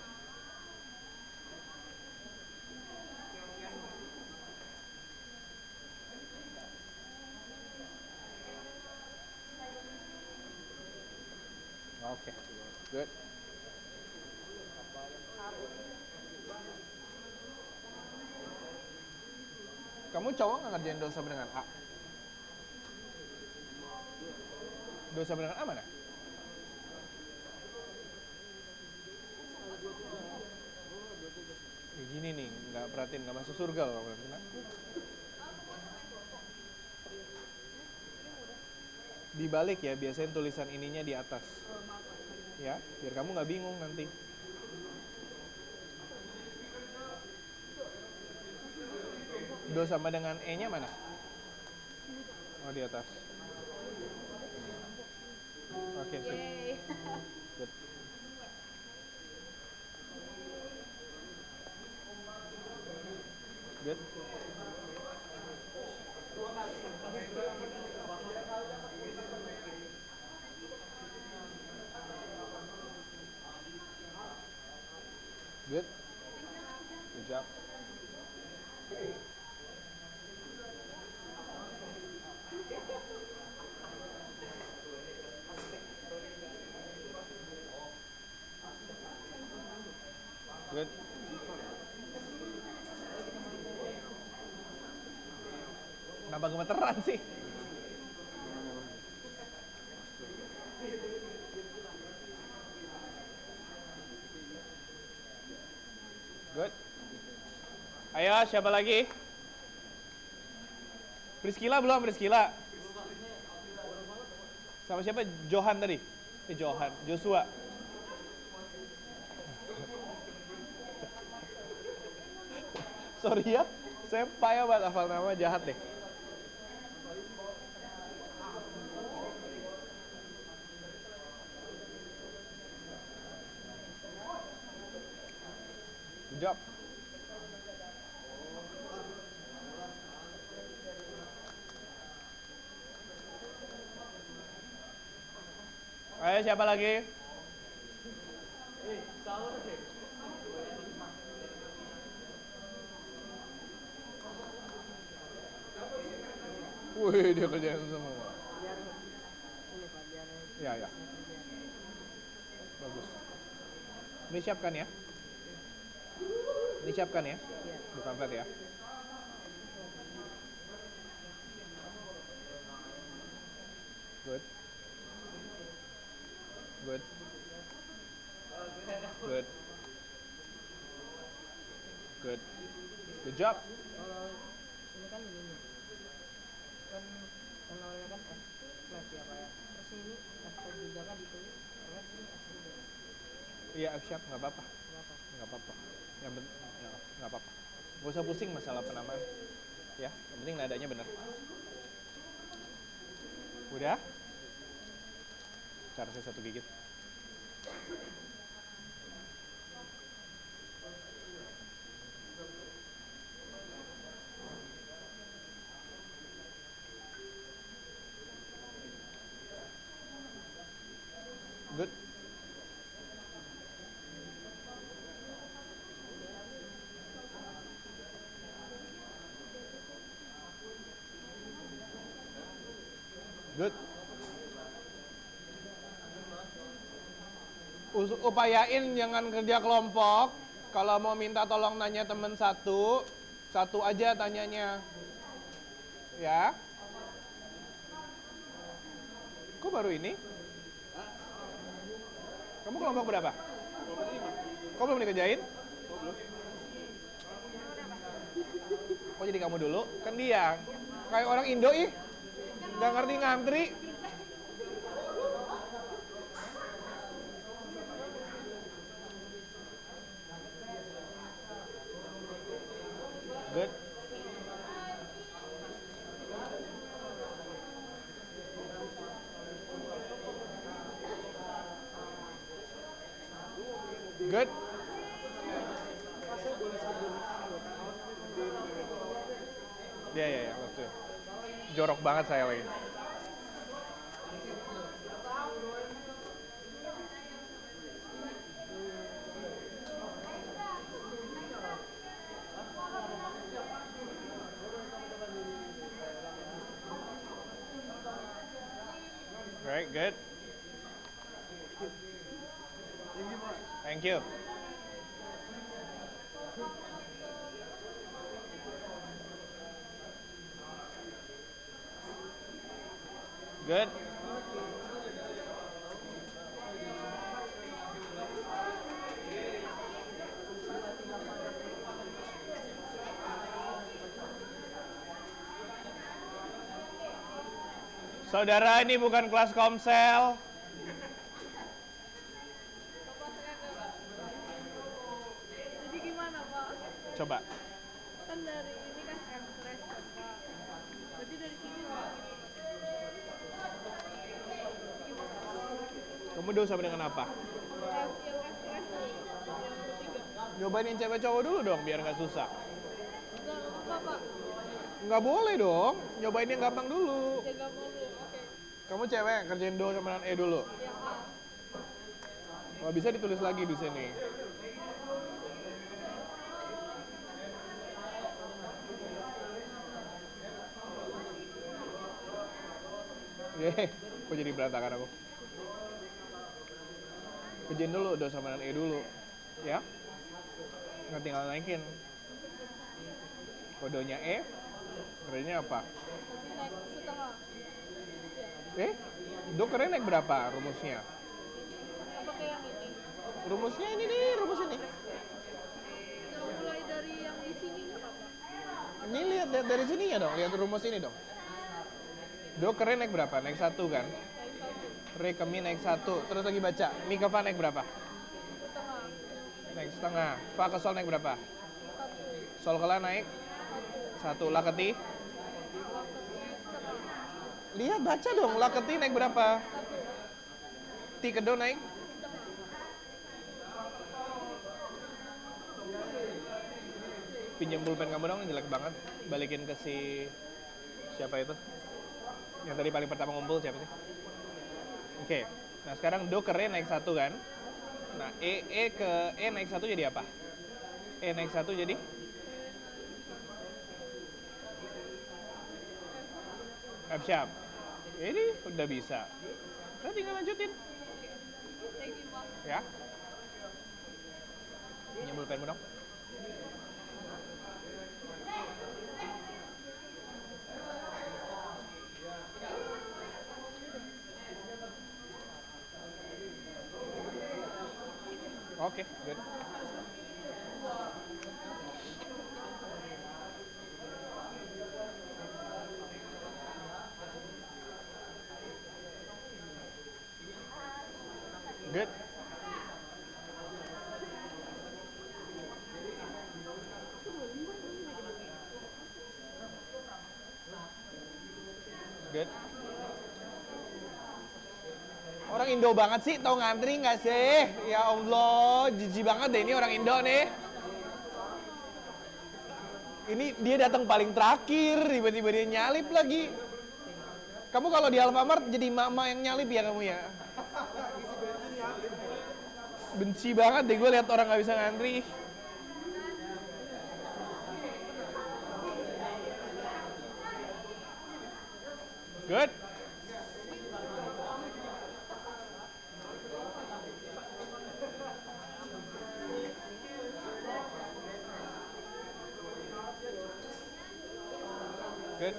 Oke, good. Kamu cowok nggak ngerjain dosa dengan A? Dosa dengan A mana? Kayak gini nih, nggak perhatiin, nggak masuk surga loh kamu. Dibalik ya, biasanya tulisan ininya di atas. Ya, biar kamu nggak bingung nanti. Do sama dengan E-nya mana? Oh, di atas. Oke, sip. Good. Good. Good. Good job. Good. Kenapa gemeteran sih? Good. Ayo, siapa lagi? Priscila belum, Priscila. Sama siapa? Johan tadi? Johan. Joshua. Sorry ya, saya payah banget hafal nama, jahat deh. Good job. Ayo, siapa lagi? Wih, dia kerjain semua. Ya, ya. Bagus. Ini siapkan ya. Ini siapkan ya. Bukan flat ya. Good. Good. Good. Good. Good job. Kalau ini kan ininya kan awalnya kan F flat ya Pak ya, terus ini F flat juga kan ditulis flat, ini F juga Iya, F sharp nggak apa-apa. berapa? Nggak apa-apa. Yang penting ya, nggak apa-apa. Gak usah pusing masalah penamaan. Ya, yang penting nadanya benar. Udah? Cara saya satu gigit. Good. Good. Upayain jangan kerja kelompok. Kalau mau minta tolong nanya temen satu, satu aja tanyanya. Ya. Kok baru ini? Kamu kelompok berapa? Kok belum dikerjain? Kok jadi kamu dulu? Kan dia. Kayak orang Indo ih. Nggak ngerti ngantri. Good. Good. Ya. Jorok banget saya lagi. Right, good. Thank you. Good. Saudara, ini bukan kelas komsel. Jadi gimana, Pak? Coba. Kan dari ini kan F-stress kan, Pak. Berarti dari sini Pak. Kamu dulu sama dengan apa? Yang F-stress tuh, yang ketiga. Nyobain yang cewek cowok dulu dong, biar nggak susah. Enggak, Pak. Nggak boleh dong, nyobain yang gampang dulu. Jaga mulu, oke. Kamu cewek, kerjain do sama dengan E dulu. Yang A. Kalau bisa ditulis lagi di sini. Yeay, kok jadi berantakan aku. Kerjain dulu do sama dengan E dulu. Ya? Nggak tinggal naikin. Kodenya E, kerjanya apa? Nanti naik setengah. Do keren naik berapa rumusnya? Apa kayak yang ini? Rumusnya ini nih, rumus ini. Kalau mulai dari yang di sini nggak apa-apa. Ini lihat dari sini ya dong, lihat rumus ini dong. Do keren naik berapa? Naik 1 kan? Naik satu. Re ke mi naik 1, terus lagi baca. Mi ke fa naik berapa? Setengah. Naik setengah. Fa ke sol naik berapa? Satu. Sol ke la naik Satu. 1. La ke ti? Dua setengah. Lihat baca dong, la ke ti naik berapa? Satu. Ti ke do naik? Pinjam pulpen kamu dong, jelek banget. Balikin ke si siapa itu? Yang tadi paling pertama ngumpul siapa sih? Oke. Nah, sekarang do ke re naik 1 kan? Nah, e ke e naik 1 jadi apa? E naik 1 jadi F sharp. Ini udah bisa. Kita tinggal lanjutin. Thank you, Pak. Ya. Pinjam pulpenmu dong. Oke, good. Good. Good. Orang Indo banget sih, tau ngantri nggak sih? Ya Allah, jijik banget deh ini orang Indo nih. Ini dia datang paling terakhir, tiba-tiba dia nyalip lagi. Kamu kalau di Alfamart jadi mama yang nyalip ya kamu ya? Benci banget deh gue lihat orang nggak bisa ngantri. Good. Good.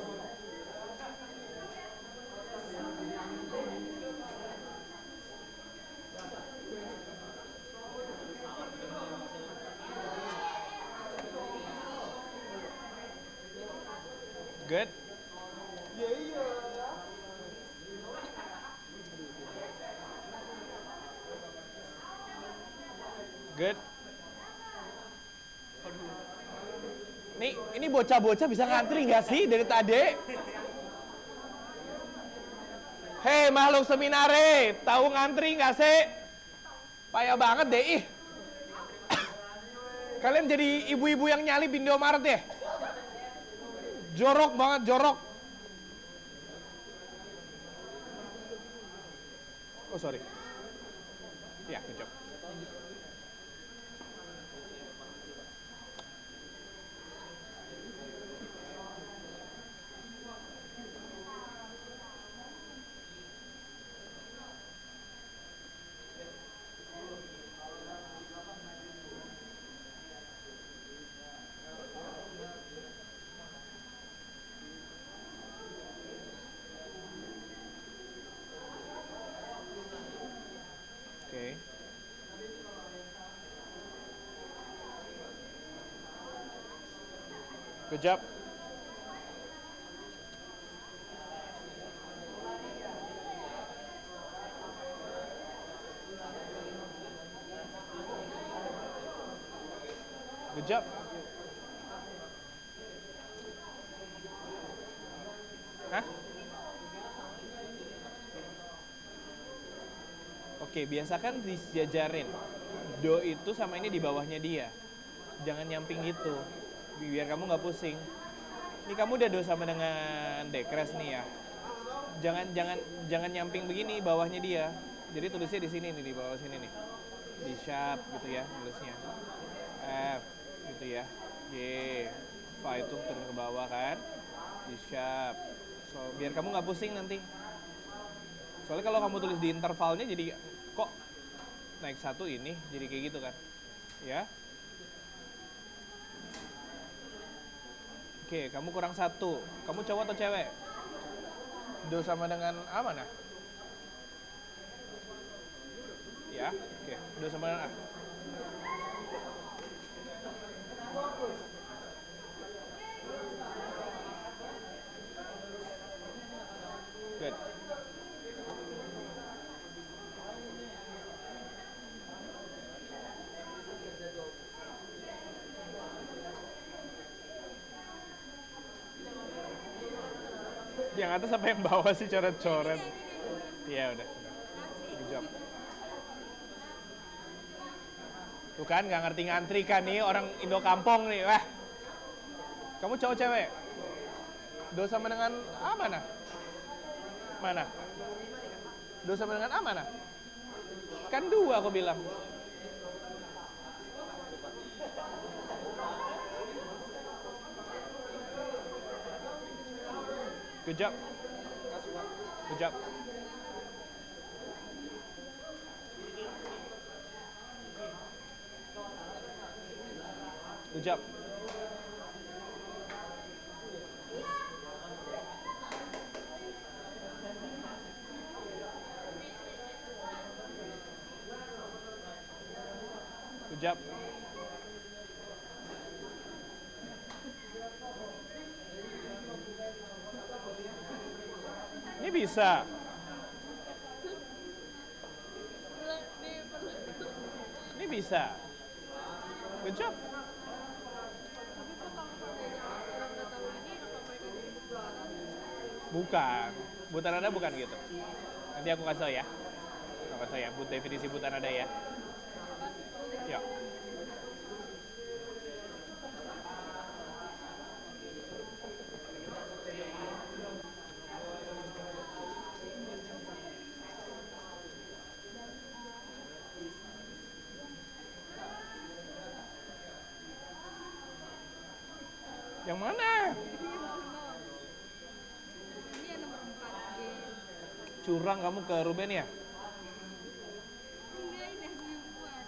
Good. Good. Ini bocah-bocah bisa ngantri nggak sih dari tadi? Hei makhluk seminare, tahu ngantri nggak sih? Payah banget deh, ih. Kalian jadi ibu-ibu yang nyalip Indomaret deh. Jorok banget, jorok. Oh sorry. Ya, good job. Oke. Good job. Good job. Hah? Oke, biasakan dijajarin. Do itu sama ini di bawahnya dia. Jangan nyamping gitu. Biar kamu nggak pusing. Ini kamu udah do sama dengan dekres nih ya. Jangan nyamping begini bawahnya dia. Jadi tulisnya di sini nih, di bawah sini nih. Di sharp gitu ya tulisnya. F gitu ya. G. Fa itu turun ke bawah kan. Di sharp. So, biar kamu nggak pusing nanti. Soalnya kalau kamu tulis di intervalnya jadi kok naik satu ini jadi kayak gitu kan. Ya. Oke, kamu kurang satu. Kamu cowok atau cewek? Do sama dengan A mana? Ya, oke. Do sama dengan A. Good. Yang atas sampai yang bawah sih coret-coret. Iya udah. Good job. Tuh kan nggak ngerti ngantri kan nih orang Indo kampung nih. Wah. Kamu cowok cewek? Do sama dengan A mana? Mana? Do sama dengan A mana? Kan dua aku bilang. Good job. Good job. Good job. Good job. Ini bisa. Ini bisa. Good job. Bukan. Buta nada bukan gitu. Nanti aku kasih tau ya. Aku kasih tau ya, definisi buta nada ya. Yuk. Yang mana? Ini yang nomor 4 G. Curang kamu ke Ruben ya? Enggak, ini yang buat.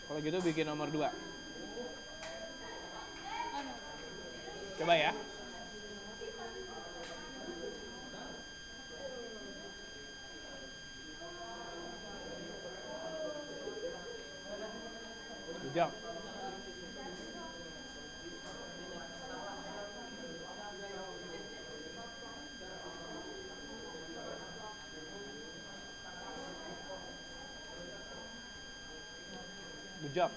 Kalau gitu bikin nomor 2. Mana? Coba ya. Bujang. Bujang.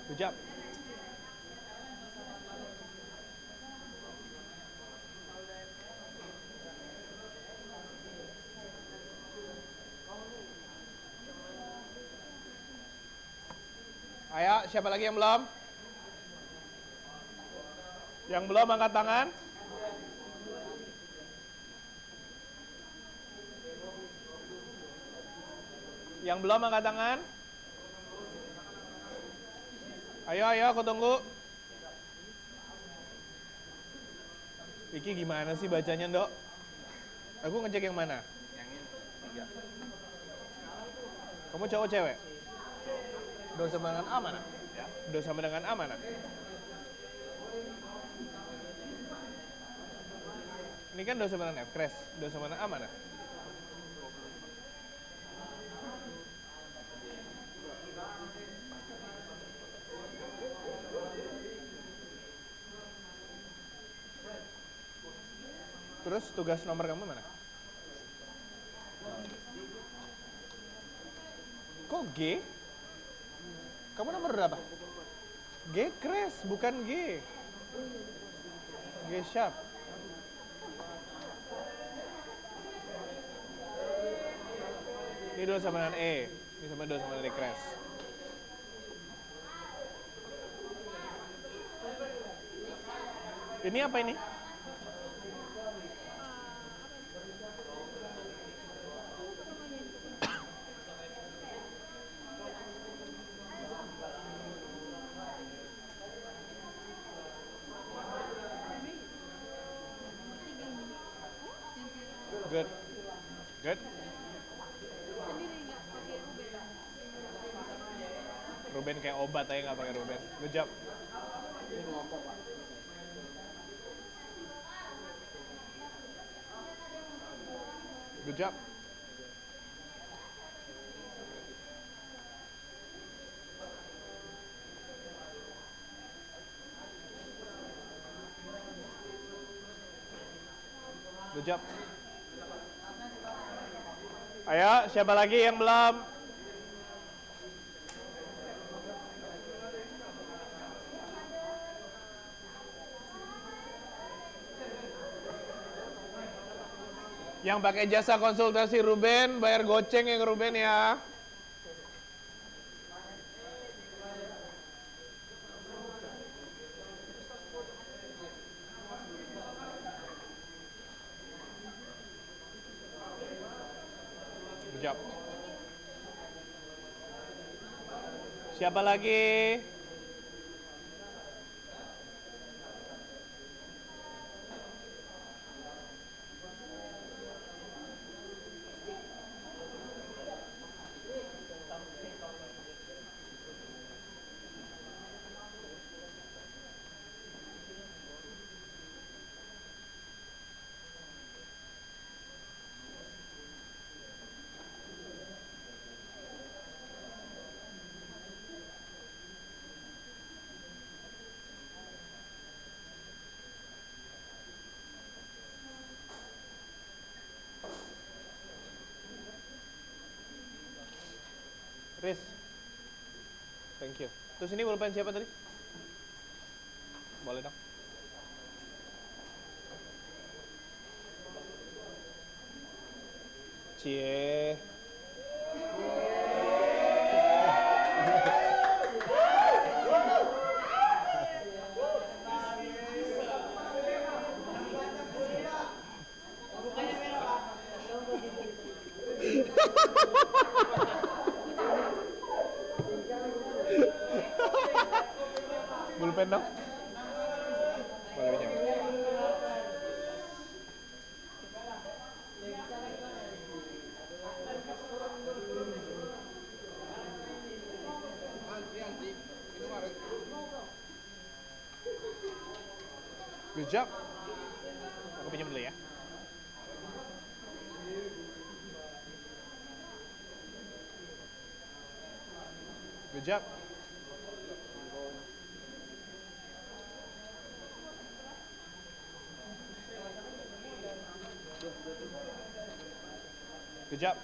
Bujang. Ayo, siapa lagi yang belum? Yang belum angkat tangan. Yang belum angkat tangan. Ayo, aku tunggu. Vicky gimana sih bacanya, Dok? Aku ngecek yang mana? Yang ini 3. Kamu cowok cewek? Do sama dengan A mana? Ya. Do sama dengan A mana? Ini kan do sama dengan F crash. Do sama dengan A mana? Terus tugas nomor kamu mana? Kok G? Kamu nomor berapa? G crash, bukan G. G sharp. Ini do sama dengan E. Ini sama do sama dengan E crash. Ini apa ini? Good. Good. Ruben kayak obat aja nggak pakai Ruben. Good job. Good job. Good job. Ayo, siapa lagi yang belum? Yang pakai jasa konsultasi Ruben, bayar goceng yang Ruben ya. Good job. Siapa lagi? Riz. Thank you. Terus ini pulpen siapa tadi? Boleh dong. Cie. Pulpen dong. Boleh pinjam. Good job. Aku pinjam dulu ya. Good job. Good job.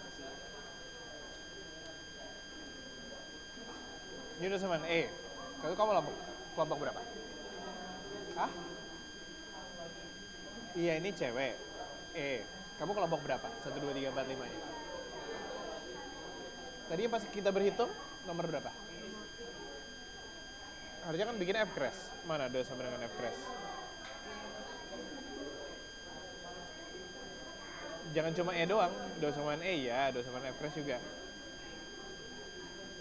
Ini udah sama E. Kalau kamu kelompok berapa? Hah? Iya, ini cewek. E. Kamu kelompok berapa? 1, 2, 3, 4, 5 nya. Tadi pas kita berhitung, nomor berapa? Harusnya kan bikin F crash. Mana do sama dengan F crash? Jangan cuma E doang. Do sama E ya, do sama F crash juga.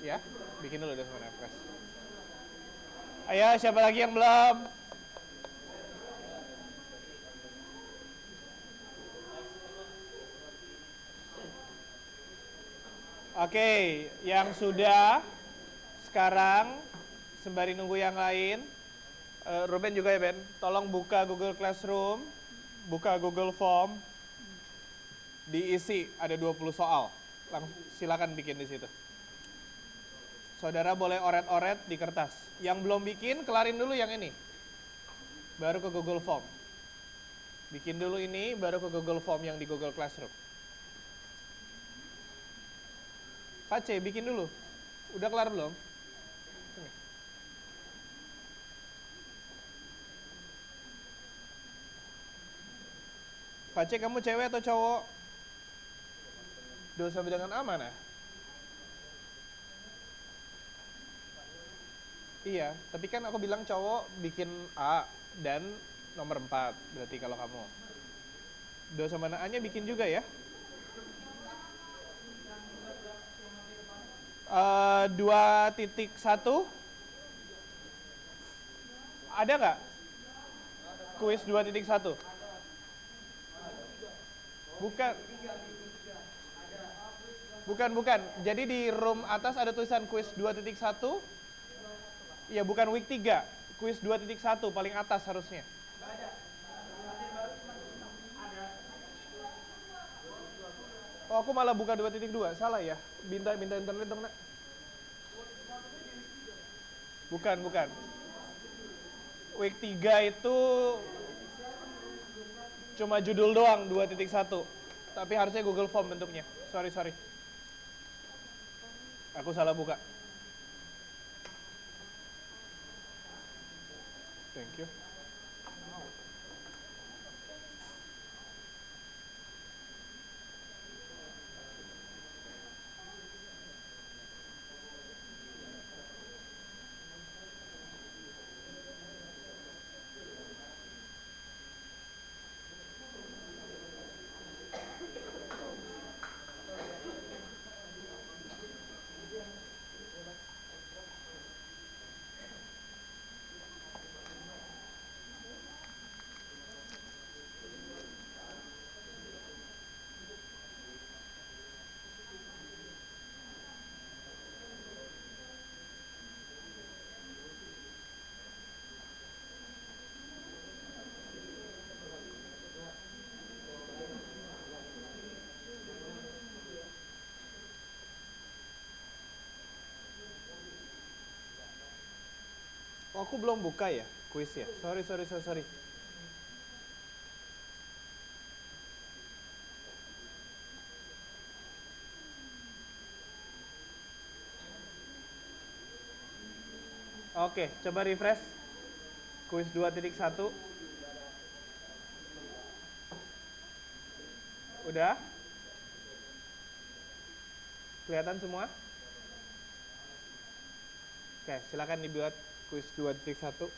Ya, bikin dulu do sama F crash. Ayo, siapa lagi yang belum? Oke, yang sudah sekarang sembari nunggu yang lain, Ruben juga ya Ben, tolong buka Google Classroom, buka Google Form, diisi ada 20 soal, silakan bikin di situ. Saudara boleh oret-oret di kertas. Yang belum bikin, kelarin dulu yang ini, baru ke Google Form. Bikin dulu ini, baru ke Google Form yang di Google Classroom. Pace, bikin dulu. Udah kelar belum? Sini. Pace, kamu cewek atau cowok? Do sampai dengan A mana? Iya, tapi kan aku bilang cowok bikin A dan nomor 4. Berarti kalau kamu. Do sama A-nya bikin juga ya? 2.1 ada nggak? Kuis 2.1 bukan. Jadi di room atas ada tulisan kuis 2.1. Ya bukan week 3, kuis 2.1 paling atas harusnya. Oh, aku malah buka 2.2, salah ya? Minta internet dong, Nak. Bukan. Week 3 itu cuma judul doang 2.1. Tapi harusnya Google Form bentuknya. Sorry. Aku salah buka. Thank you. Oh, aku belum buka ya kuis ya. Sorry. Oke, coba refresh. Kuis 2.1. Udah? Kelihatan semua? Oke, silakan dibuat kuis 2.1.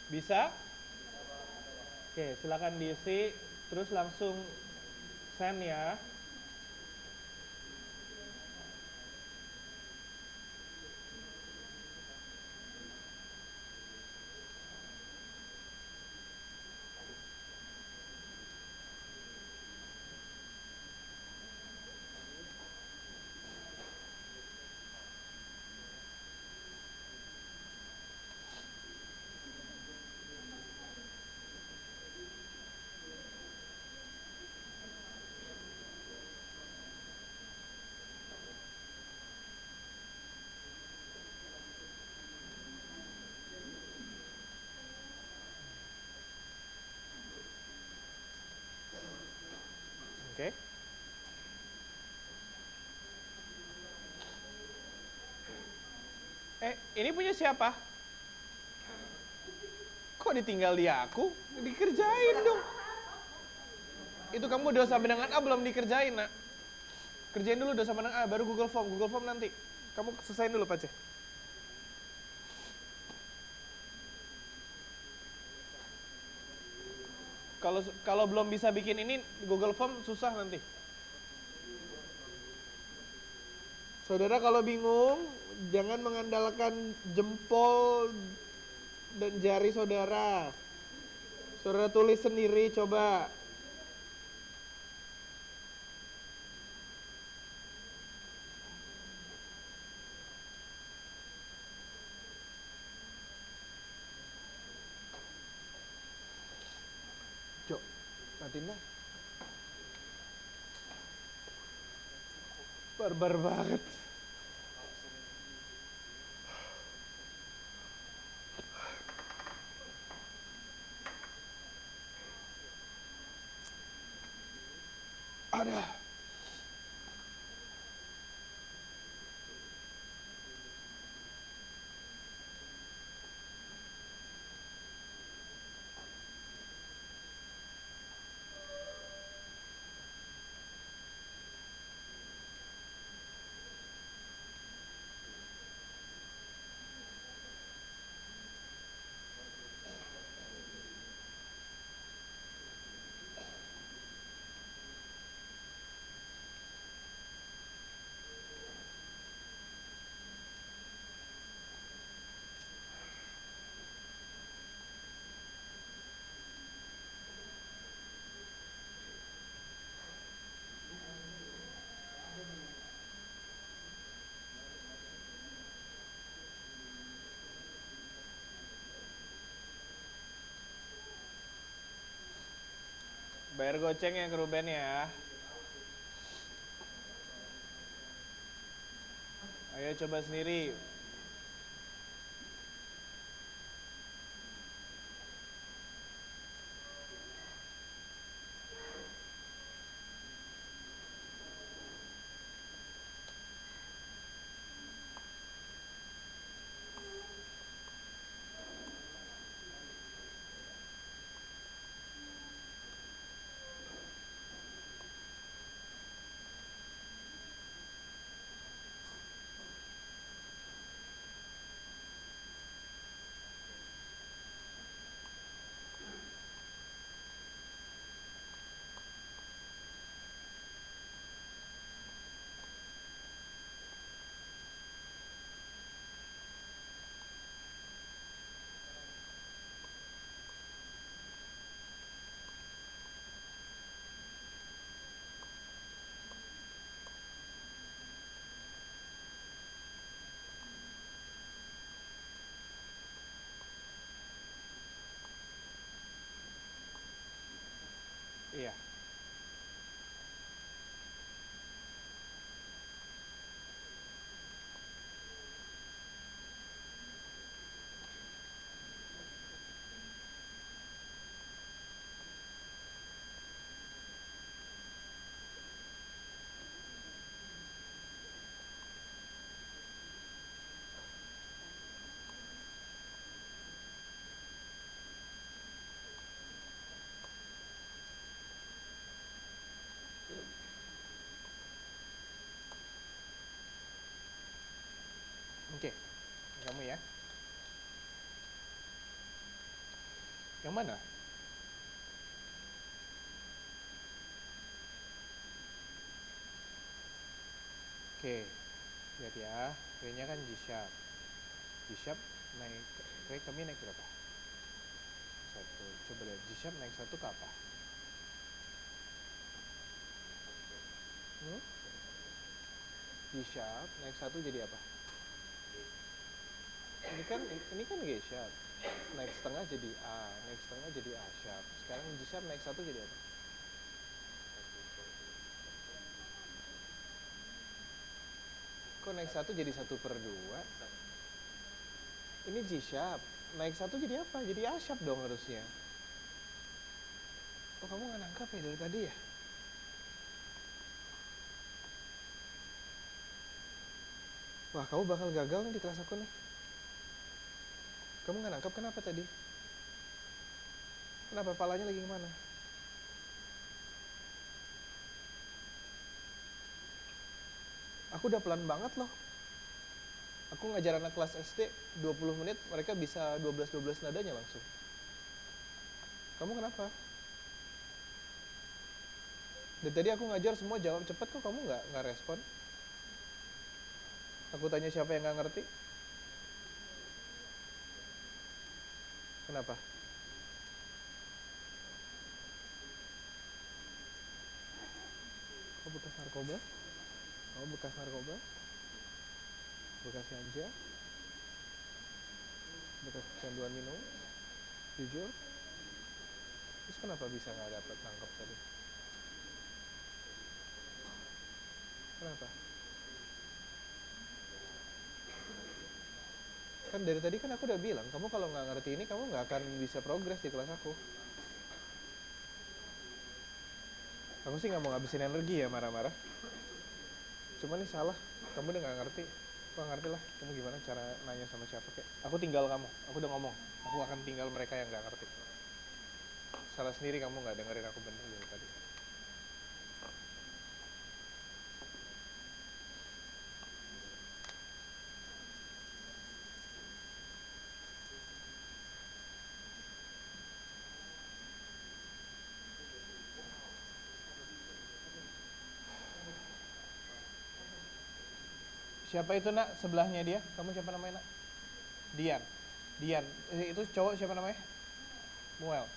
Bisa? Oke, silakan diisi, terus langsung send ya. Oke. Ini punya siapa? Kok ditinggal di aku? Dikerjain dong. Itu kamu dosa benangan A belum dikerjain, nak. Kerjain dulu dosa benangan A, baru Google Form. Google Form nanti. Kamu selesain dulu, Pace. Kalau belum bisa bikin ini, Google Form susah nanti. Saudara kalau bingung, jangan mengandalkan jempol dan jari saudara. Saudara tulis sendiri, coba. Jok, matiin dong. Barbar banget. Ada. Bayar goceng ya ke Ruben ya. Ayo coba sendiri. Iya. Oke. Kamu ya. Yang mana? Oke, lihat ya, Re-nya kan G sharp. G sharp naik, Re kami naik berapa? 1. Coba lihat, G sharp naik 1 ke apa? G sharp naik 1 jadi apa? Ini kan G sharp. Naik setengah jadi A, naik setengah jadi A sharp. Sekarang G sharp naik 1 jadi apa? Kok naik 1 jadi 1/2? Ini G sharp. Naik 1 jadi apa? Jadi A sharp dong harusnya. Oh, kamu nggak nangkap ya dari tadi ya? Wah, kamu bakal gagal nih di kelas aku nih. Kamu nggak nangkap kenapa tadi? Kenapa palanya lagi kemana? Aku udah pelan banget loh. Aku ngajar anak kelas SD 20 menit, mereka bisa 12-12 nadanya langsung. Kamu kenapa? Dan tadi aku ngajar semua jawab cepat, kok kamu nggak respon? Aku tanya siapa yang nggak ngerti? Kenapa? Kamu bekas narkoba? Kamu bekas narkoba? Bekas ganja? Bekas kecanduan minum? Jujur? Terus kenapa bisa nggak dapat nangkep tadi? Kenapa? Kan dari tadi kan aku udah bilang, kamu kalau nggak ngerti ini, kamu nggak akan bisa progres di kelas aku. Aku sih nggak mau ngabisin energi ya marah-marah. Cuma nih salah, kamu udah nggak ngerti. Aku nggak ngerti lah, kamu gimana cara nanya sama siapa kayak. Aku tinggal kamu, aku udah ngomong. Aku akan tinggal mereka yang nggak ngerti. Salah sendiri kamu nggak dengerin aku bener dari tadi. Siapa itu nak sebelahnya dia? Kamu siapa namanya nak? Dian. Dian. Itu cowok siapa namanya? Muel.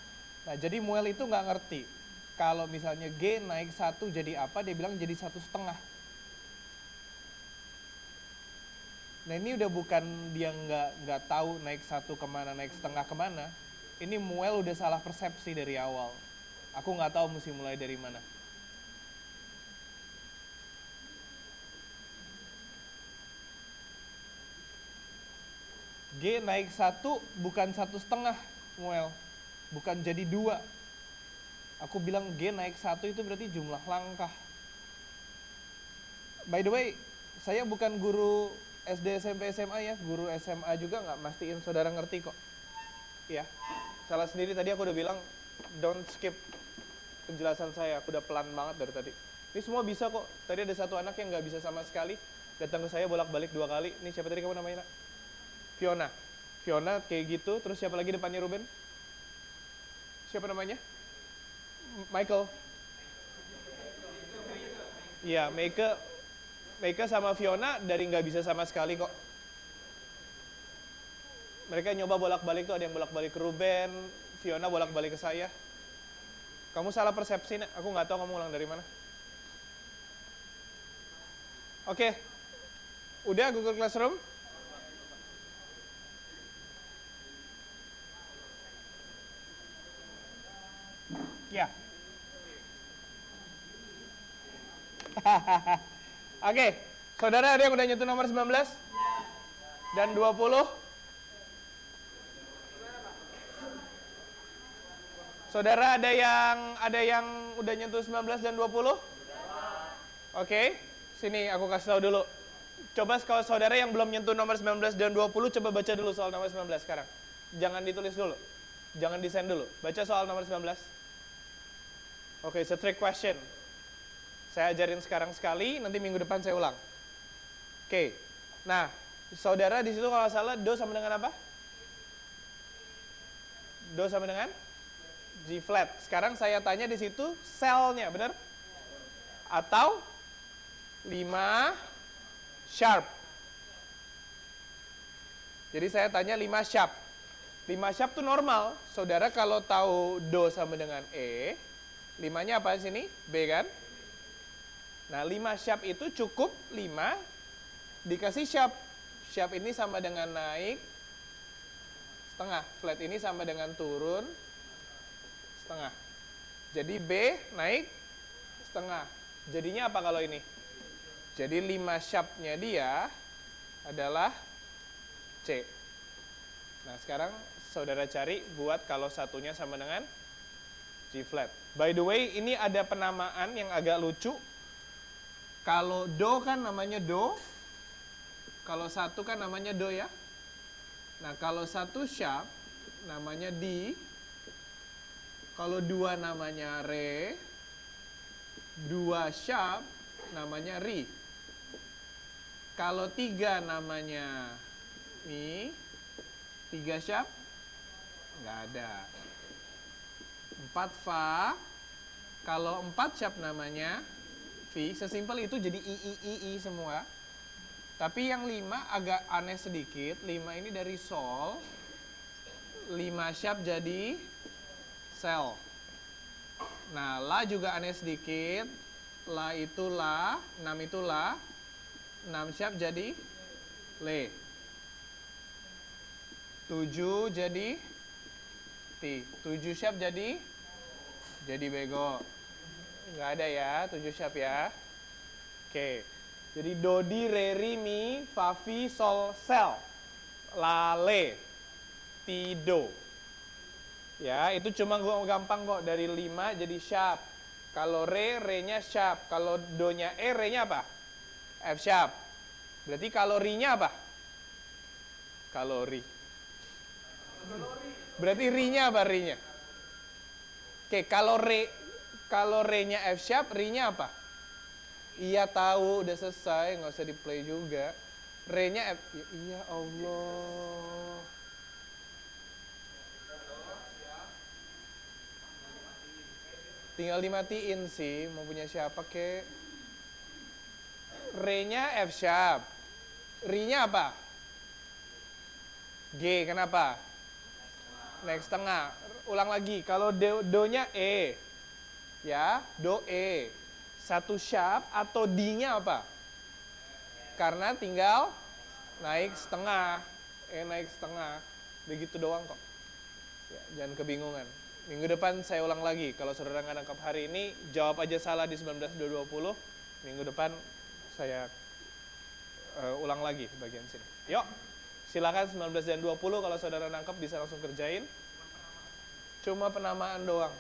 Nah jadi Muel itu nggak ngerti. Kalau misalnya G naik 1 jadi apa? Dia bilang jadi 1,5. Nah ini udah bukan dia nggak tahu naik 1 kemana, naik setengah kemana. Ini Muel udah salah persepsi dari awal. Aku nggak tahu mesti mulai dari mana. G naik 1 bukan 1,5 Muel, bukan jadi 2. Aku bilang G naik 1 itu berarti jumlah langkah. By the way, saya bukan guru SD, SMP, SMA ya, guru SMA juga nggak mastiin saudara ngerti kok. Ya, salah sendiri tadi aku udah bilang don't skip penjelasan saya, aku udah pelan banget dari tadi. Ini semua bisa kok. Tadi ada satu anak yang nggak bisa sama sekali, datang ke saya bolak-balik 2 kali. Ini siapa tadi kamu namanya nak? Fiona. Fiona kayak gitu, terus siapa lagi depannya Ruben? Siapa namanya? Michael. Iya, Meike sama Fiona dari nggak bisa sama sekali kok. Mereka nyoba bolak-balik tuh, ada yang bolak-balik ke Ruben, Fiona bolak-balik ke saya. Kamu salah persepsi, nak. Aku nggak tahu kamu ulang dari mana. Oke. Udah Google Classroom? Ya. Oke, saudara ada yang udah nyentuh nomor 19 dan 20? Saudara ada yang udah nyentuh 19 dan 20? Oke, sini aku kasih tahu dulu. Coba kalau saudara yang belum nyentuh nomor 19 dan 20, coba baca dulu soal nomor 19 sekarang. Jangan ditulis dulu. Jangan desain dulu. Baca soal nomor 19. Oke, it's a trick question. Saya ajarin sekarang sekali, nanti minggu depan saya ulang. Oke. Nah, saudara di situ kalau salah do sama dengan apa? Do sama dengan G flat. Sekarang saya tanya di situ selnya, benar? Atau 5 sharp. Jadi saya tanya 5 sharp. 5 sharp itu normal. Saudara kalau tahu do sama dengan E, 5-nya apa di sini? B kan? Nah, 5 sharp itu cukup 5 dikasih sharp. Sharp ini sama dengan naik setengah. Flat ini sama dengan turun setengah. Jadi B naik setengah. Jadinya apa kalau ini? Jadi 5 sharp-nya dia adalah C. Nah, sekarang saudara cari buat kalau satunya sama dengan G flat. By the way, ini ada penamaan yang agak lucu. Kalau do kan namanya do. Kalau satu kan namanya do ya. Nah, kalau satu sharp namanya D. Kalau dua namanya re. Dua sharp namanya ri. Kalau tiga namanya mi. Tiga sharp nggak ada. 4 fa. Kalau 4 sharp namanya V, sesimpel itu jadi I semua. Tapi yang 5 agak aneh sedikit. 5 ini dari sol. 5 sharp jadi sel. Nah, la juga aneh sedikit. La itu la, 6 itu la. 6 sharp jadi le. 7 jadi T. 7 sharp jadi bego. Nggak ada ya, 7 sharp ya. Oke. Jadi do, di, re, ri, mi, fa, fi, sol, sel. La, le. Ti, do. Ya, itu cuma gampang kok. Dari 5 jadi sharp. Kalau re, re-nya sharp. Kalau do-nya E, re-nya apa? F sharp. Berarti kalau ri-nya apa? Kalori. Berarti ri-nya apa ri-nya? Oke, kalau re-nya F sharp, ri-nya apa? Iya tahu, udah selesai, nggak usah di-play juga. Re-nya F, ya, iya Allah. Tinggal dimatiin sih, mau punya siapa kek? Re-nya F sharp. Ri-nya apa? G, kenapa? Naik setengah. Ulang lagi, kalau do-nya E. Ya, do E. Satu sharp atau D-nya apa? Karena tinggal naik setengah. E naik setengah. Begitu doang kok. Ya, jangan kebingungan. Minggu depan saya ulang lagi. Kalau saudara nggak nangkap hari ini, jawab aja salah di 19-20. Minggu depan saya ulang lagi bagian sini. Yuk, silakan 19 dan 20 kalau saudara nangkep bisa langsung kerjain. Cuma penamaan doang.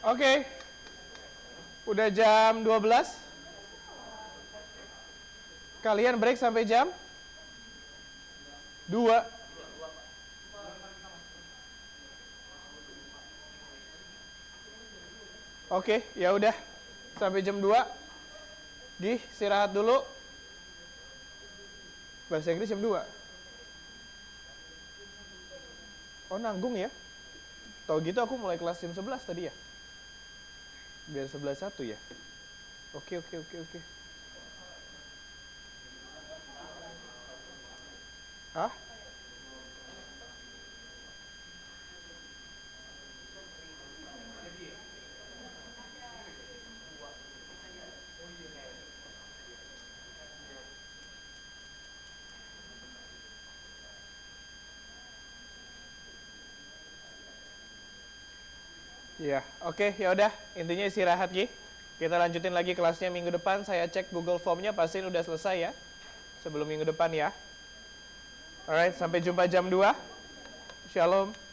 Oke. Udah jam 12. Kalian break sampai jam 2. Oke, ya udah. Sampai jam 2. Istirahat dulu. Bahasa Inggris jam 2. Oh, nanggung ya. Tahu gitu aku mulai kelas jam 11 tadi ya. Biar 11.1 ya. Oke. Hah? Iya, oke, ya udah. Intinya istirahat, Ki. Kita lanjutin lagi kelasnya minggu depan. Saya cek Google Form-nya, pastiin udah selesai ya. Sebelum minggu depan ya. Alright, sampai jumpa jam 2. Shalom.